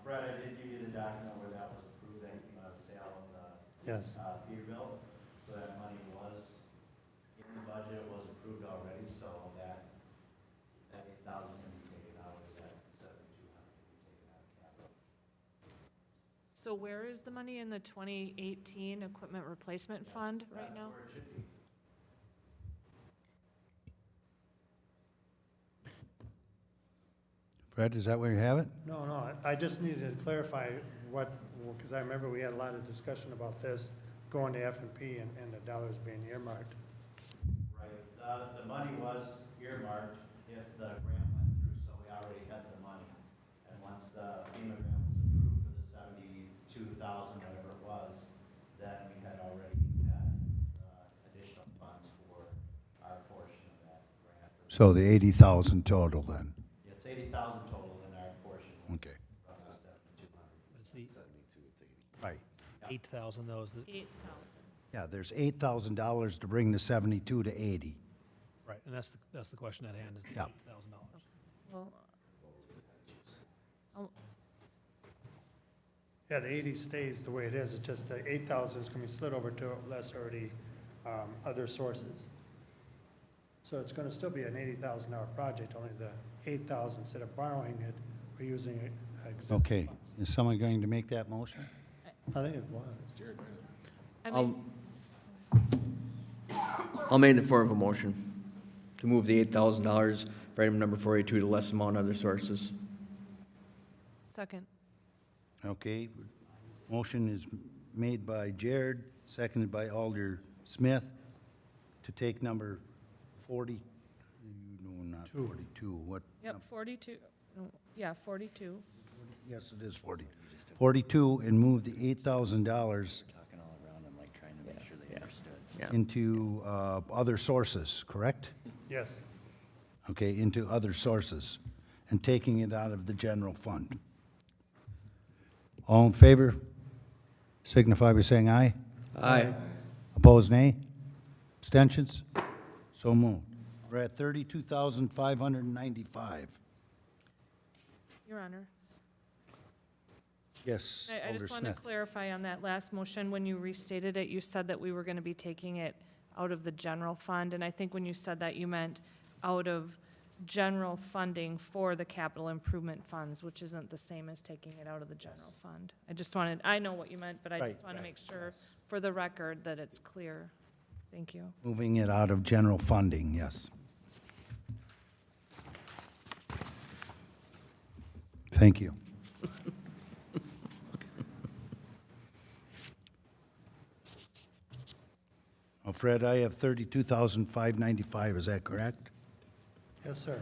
Brett, I did give you the document where that was approved, that came out of the sale of the Yes. Peterbilt. So that money was in the budget, it was approved already, so that 8,000 can be taken out of that 7,200 can be taken out of capital. So where is the money in the 2018 equipment replacement fund right now? That's where it should be. Fred, is that where you have it? No, I just needed to clarify because I remember we had a lot of discussion about this going to F&P and the dollars being earmarked. Right, the money was earmarked if the grant went through, so we already had the money. And once the FEMA grant was approved for the 72,000, whatever it was, then we had already had additional funds for our portion of that grant. So the 80,000 total then? It's 80,000 total in our portion. Okay. Roughly 7,200. It's the 72, it's 80. Right. 8,000, though, is the, 8,000. Yeah, there's $8,000 to bring the 72 to 80. right, and that's the question at hand, is the Yeah. $8,000. Well, Yeah, the 80 stays the way it is, it's just the 8,000 is going to be slid over to less already other sources. So it's going to still be an $80,000 project, only the 8,000, instead of borrowing it, we're using existing Okay, funds. is someone going to make that motion? I think it was. I mean, I'll make the form of a motion to move the $8,000 for item number 42 to less amount of other sources. second. Okay, motion is made by Jared, seconded by Alder Smith, to take number 40, no, not 42, what? Yep, 42, no, yeah, 42. Yes, it is 40. 42, and move the $8,000 Talking all around, I'm like trying to make sure they understood. Yeah. into other sources, correct? Yes. okay, into other sources and taking it out of the general fund. All in favor, signify by saying aye. Aye. Opposed, nay? Abstentions? So moved. We're at 32,595. Your Honor. Yes, I Alder just want to Smith. clarify on that last motion, when you restated it, you said that we were going to be taking it out of the general fund, and I think when you said that, you meant out of general funding for the capital improvement funds, which isn't the same as taking it out of the general fund. I know what you meant, but I just Right, want to make sure, for the record, that it's clear. Thank you. Moving it out of general funding, yes. Thank you. Well, Fred, I have 32,595, is that correct? Yes, sir.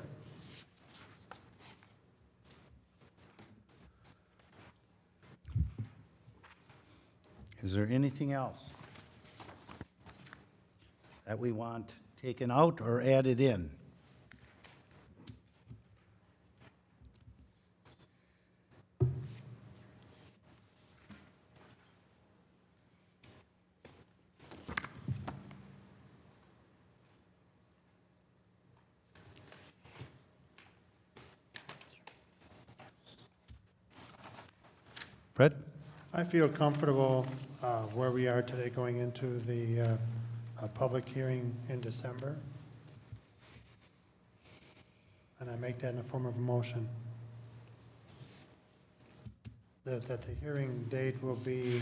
Is there anything else that we want taken out or added in? Fred? I feel comfortable where we are today going into the public hearing in December. And I make that in the form of a motion. That the hearing date will be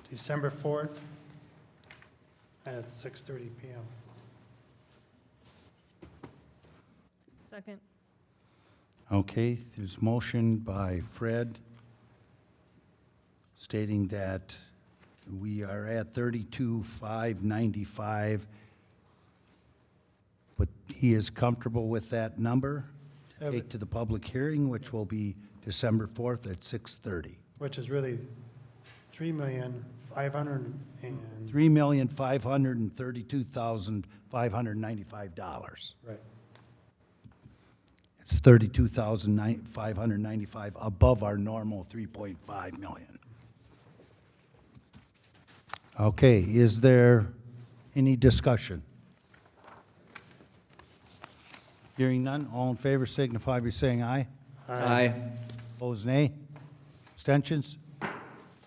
December 4th at 6:30 PM. Second. Okay, there's a motion by Fred stating that we are at 32,595, but he is comfortable with that number to take to the public hearing, which will be December 4th at 6:30. Which is really $3,500,000 $3,532,595. right. It's 32,595 above our normal 3.5 million. Okay, is there any discussion? Hearing none, all in favor signify by saying aye. Aye. Opposed, nay. Abstentions?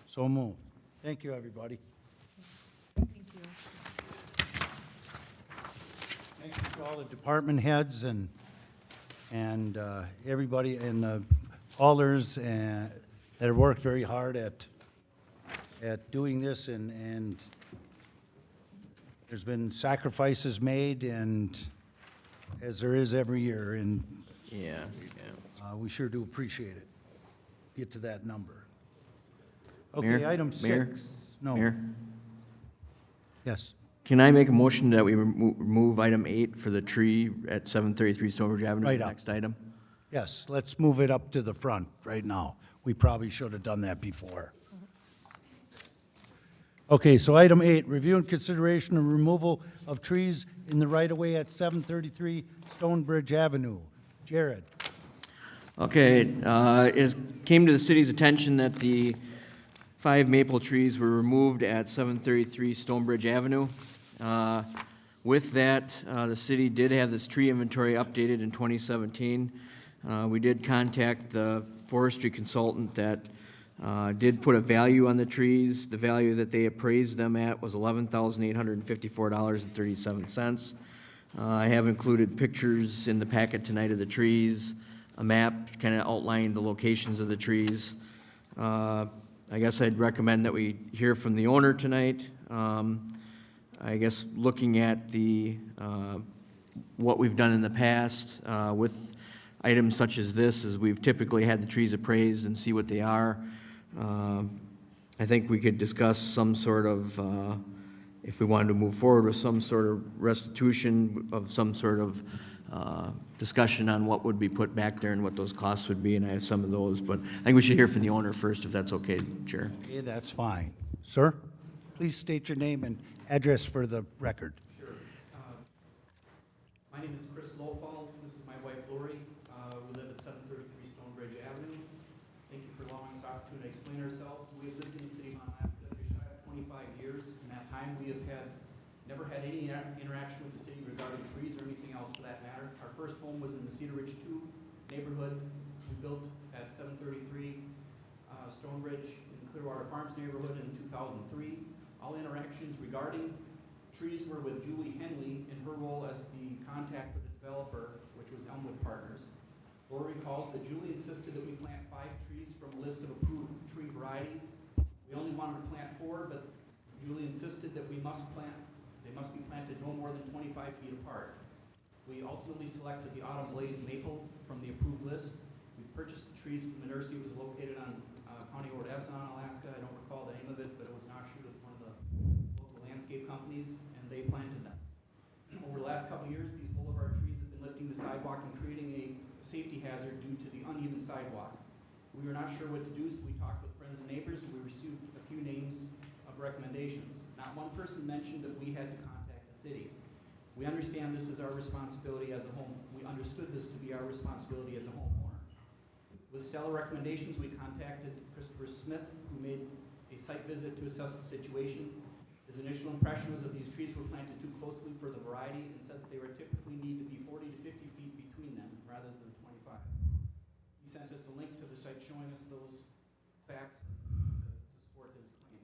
So moved. Thank you, everybody. Thank you. Thank you to all the department heads and everybody and alders that have worked very hard at doing this, and there's been sacrifices made, and as there is every year, and Yeah. we sure do appreciate it. Get to that number. Mayor? Okay, item Mayor? 6. No. Mayor, Yes. can I make a motion that we remove item 8 for the tree at 733 Stonebridge Avenue? Right the up. Next item. Yes, let's move it up to the front right now. We probably should have done that before. Okay, so item 8, review and consideration of removal of trees in the right-of-way at 733 Stonebridge Avenue. Jared? Okay, it came to the city's attention that the 5 maple trees were removed at 733 Stonebridge Avenue. With that, the city did have this tree inventory updated in 2017. We did contact the forestry consultant that did put a value on the trees. The value that they appraised them at was $11,854.37. I have included pictures in the packet tonight of the trees, a map kind of outlining the locations of the trees. I guess I'd recommend that we hear from the owner tonight. I guess looking at the, what we've done in the past with items such as this, is we've typically had the trees appraised and see what they are. I think we could discuss some sort of, if we wanted to move forward with some sort of restitution of some sort of discussion on what would be put back there and what those costs would be, and I have some of those, but I think we should hear from the owner first, if that's okay, Chair. Okay, that's fine. Sir, please state your name and address for the record. name is Chris Lowfall. This is my wife Lori. We live at 733 Stonebridge Avenue. Thank you for allowing us the opportunity to explain ourselves. We have lived in the city of Onalaska just shy of 25 years. In that time, we have never had any interaction with the city regarding trees or anything else for that matter. Our first home was in the Cedar Ridge 2 neighborhood. We built at 733 Stonebridge in Clearwater Farms neighborhood in 2003. All interactions regarding trees were with Julie Henley in her role as the contact with the developer, which was Elmwood Partners. Laura recalls that Julie insisted that we plant 5 trees from a list of approved tree varieties. We only wanted to plant 4, but Julie insisted that they must be planted no more than 25 feet apart. We ultimately selected the Autumn Blaze maple from the approved list. We purchased the trees from the nursery. It was located on County Road S in Alaska. I don't recall the name of it, but it was an offshoot of one of the local landscape companies, and they planted them. Over the last couple of years, these boulevard trees have been lifting the sidewalk and creating a safety hazard due to the uneven sidewalk. We were not sure what to do, so we talked with friends and neighbors, and we received a few names of recommendations. Not one person mentioned that we had to contact the city. We understand this is our responsibility as a home. We understood this to be our responsibility as a homeowner. With stellar recommendations, we contacted Christopher Smith, who made a site visit to assess the situation. His initial impression was that these trees were planted too closely for the variety and said that they would typically need to be 40 to 50 feet between them rather than 25. He sent us a link to the site showing us those facts to support his claim.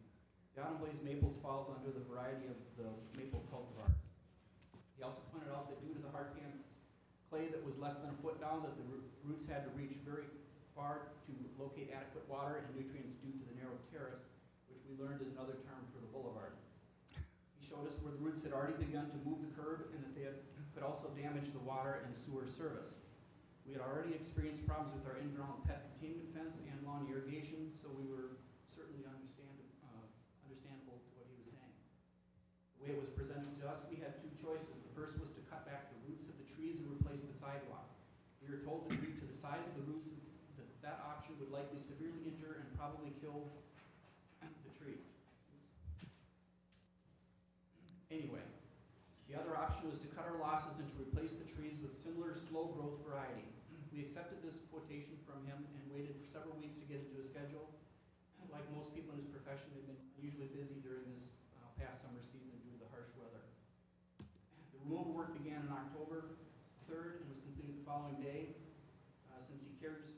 The Autumn Blaze maples falls under the variety of the maple cultivars. He also pointed out that due to the hard pan clay that was less than a foot down, that the roots had to reach very far to locate adequate water and nutrients due to the narrow terrace, which we learned is another term for the boulevard. He showed us where the roots had already begun to move the curb and that they could also damage the water and sewer service. We had already experienced problems with our in-ground pet containment fence and lawn irrigation, so we were certainly understandable to what he was saying. The way it was presented to us, we had 2 choices. The first was to cut back the roots of the trees and replace the sidewalk. We were told that due to the size of the roots, that option would likely severely injure and probably kill the trees. Anyway, the other option was to cut our losses and to replace the trees with similar slow growth variety. We accepted this quotation from him and waited for several weeks to get into a schedule. Like most people in his profession, they've been unusually busy during this past summer season due to the harsh weather. The removal work began on October 3rd and was completed the following day. Since he cares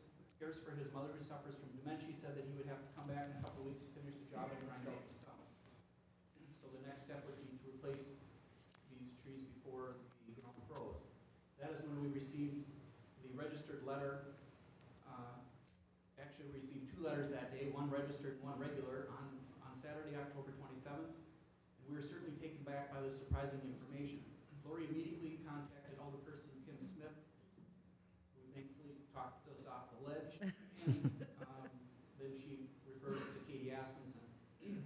for his mother who suffers from dementia, he said that he would have to come back in a couple of weeks to finish the job and grind out the stumps. So the next step would be to replace these trees before the ground froze. That is when we received the registered letter. Actually, we received 2 letters that day, one registered and one regular, on Saturday, October 27th. And we were certainly taken back by this surprising information. Lori immediately contacted Alderperson Kim Smith, who thankfully talked us off the ledge. And then she referred us to Katie Aspenson. In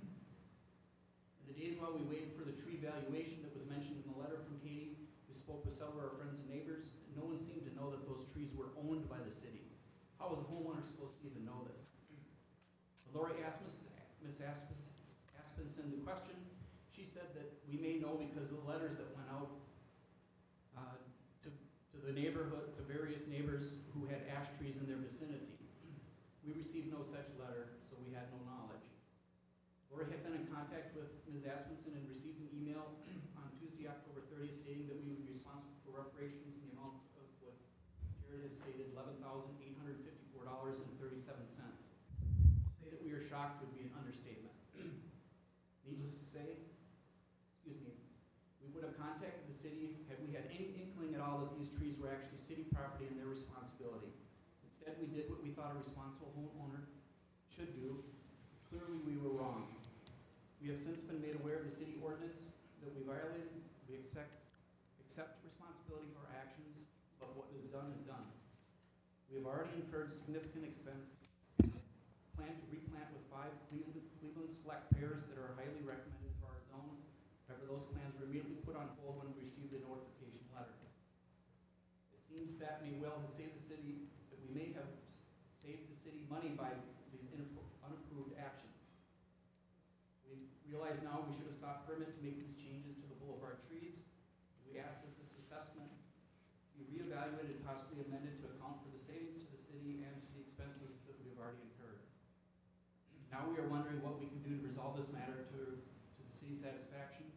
the days while we waited for the tree valuation that was mentioned in the letter from Katie, we spoke with several of our friends and neighbors. No one seemed to know that those trees were owned by the city. How was a homeowner supposed to even know this? Lori asked Ms. Aspenson the question. She said that we may know because of the letters that went out to the neighborhood, to various neighbors who had ash trees in their vicinity. We received no such letter, so we had no knowledge. Lori had been in contact with Ms. Aspenson and received an email on Tuesday, October 30th, stating that we would be responsible for reparations in the amount of what Jared had stated, $11,854.37. To say that we are shocked would be an understatement. Needless to say, we would have contacted the city had we had any inkling at all that these trees were actually city property and their responsibility. Instead, we did what we thought a responsible homeowner should do. Clearly, we were wrong. We have since been made aware of the city ordinance that we violated. We accept responsibility for our actions, but what is done is done. We have already incurred significant expense. Plan to replant with 5 Cleveland select pears that are highly recommended for our zone. However, those plans were immediately put on hold when we received the notification letter. It seems that may well have saved the city, that we may have saved the city money by these unapproved actions. We realize now we should have sought permit to make these changes to the boulevard trees. We ask that this assessment reevaluated, possibly amended to account for the savings to the city and to the expenses that we have already incurred. Now we are wondering what we can do to resolve this matter to the city's satisfaction.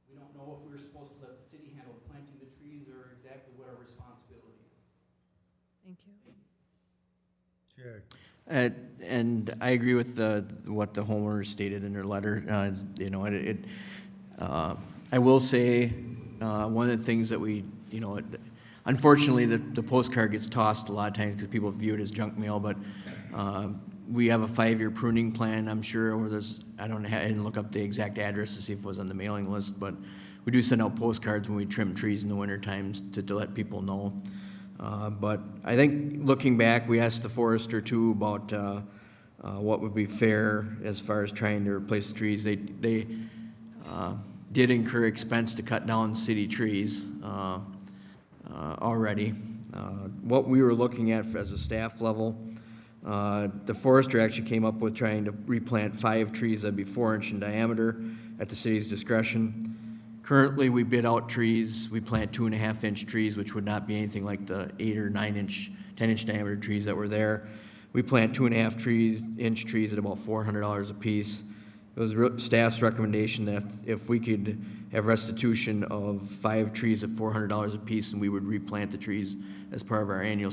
We don't know if we're supposed to let the city handle planting the trees or exactly what our responsibility is. Thank you. Sure. And I agree with what the homeowner stated in their letter. You know, I will say, one of the things that we, you know, unfortunately, the postcard gets tossed a lot of times because people view it as junk mail, but we have a 5-year pruning plan, I'm sure, where there's, I didn't look up the exact address to see if it was on the mailing list, but we do send out postcards when we trim trees in the winter times to let people know. But I think looking back, we asked the forester too about what would be fair as far as trying to replace the trees. They did incur expense to cut down city trees already. What we were looking at as a staff level, the forester actually came up with trying to replant 5 trees that'd be 4-inch in diameter at the city's discretion. Currently, we bid out trees, we plant 2.5-inch trees, which would not be anything like the 8 or 9-inch, 10-inch diameter trees that were there. We plant 2.5-inch trees at about $400 a piece. It was staff's recommendation that if we could have restitution of 5 trees at $400 a piece, and we would replant the trees as part of our annual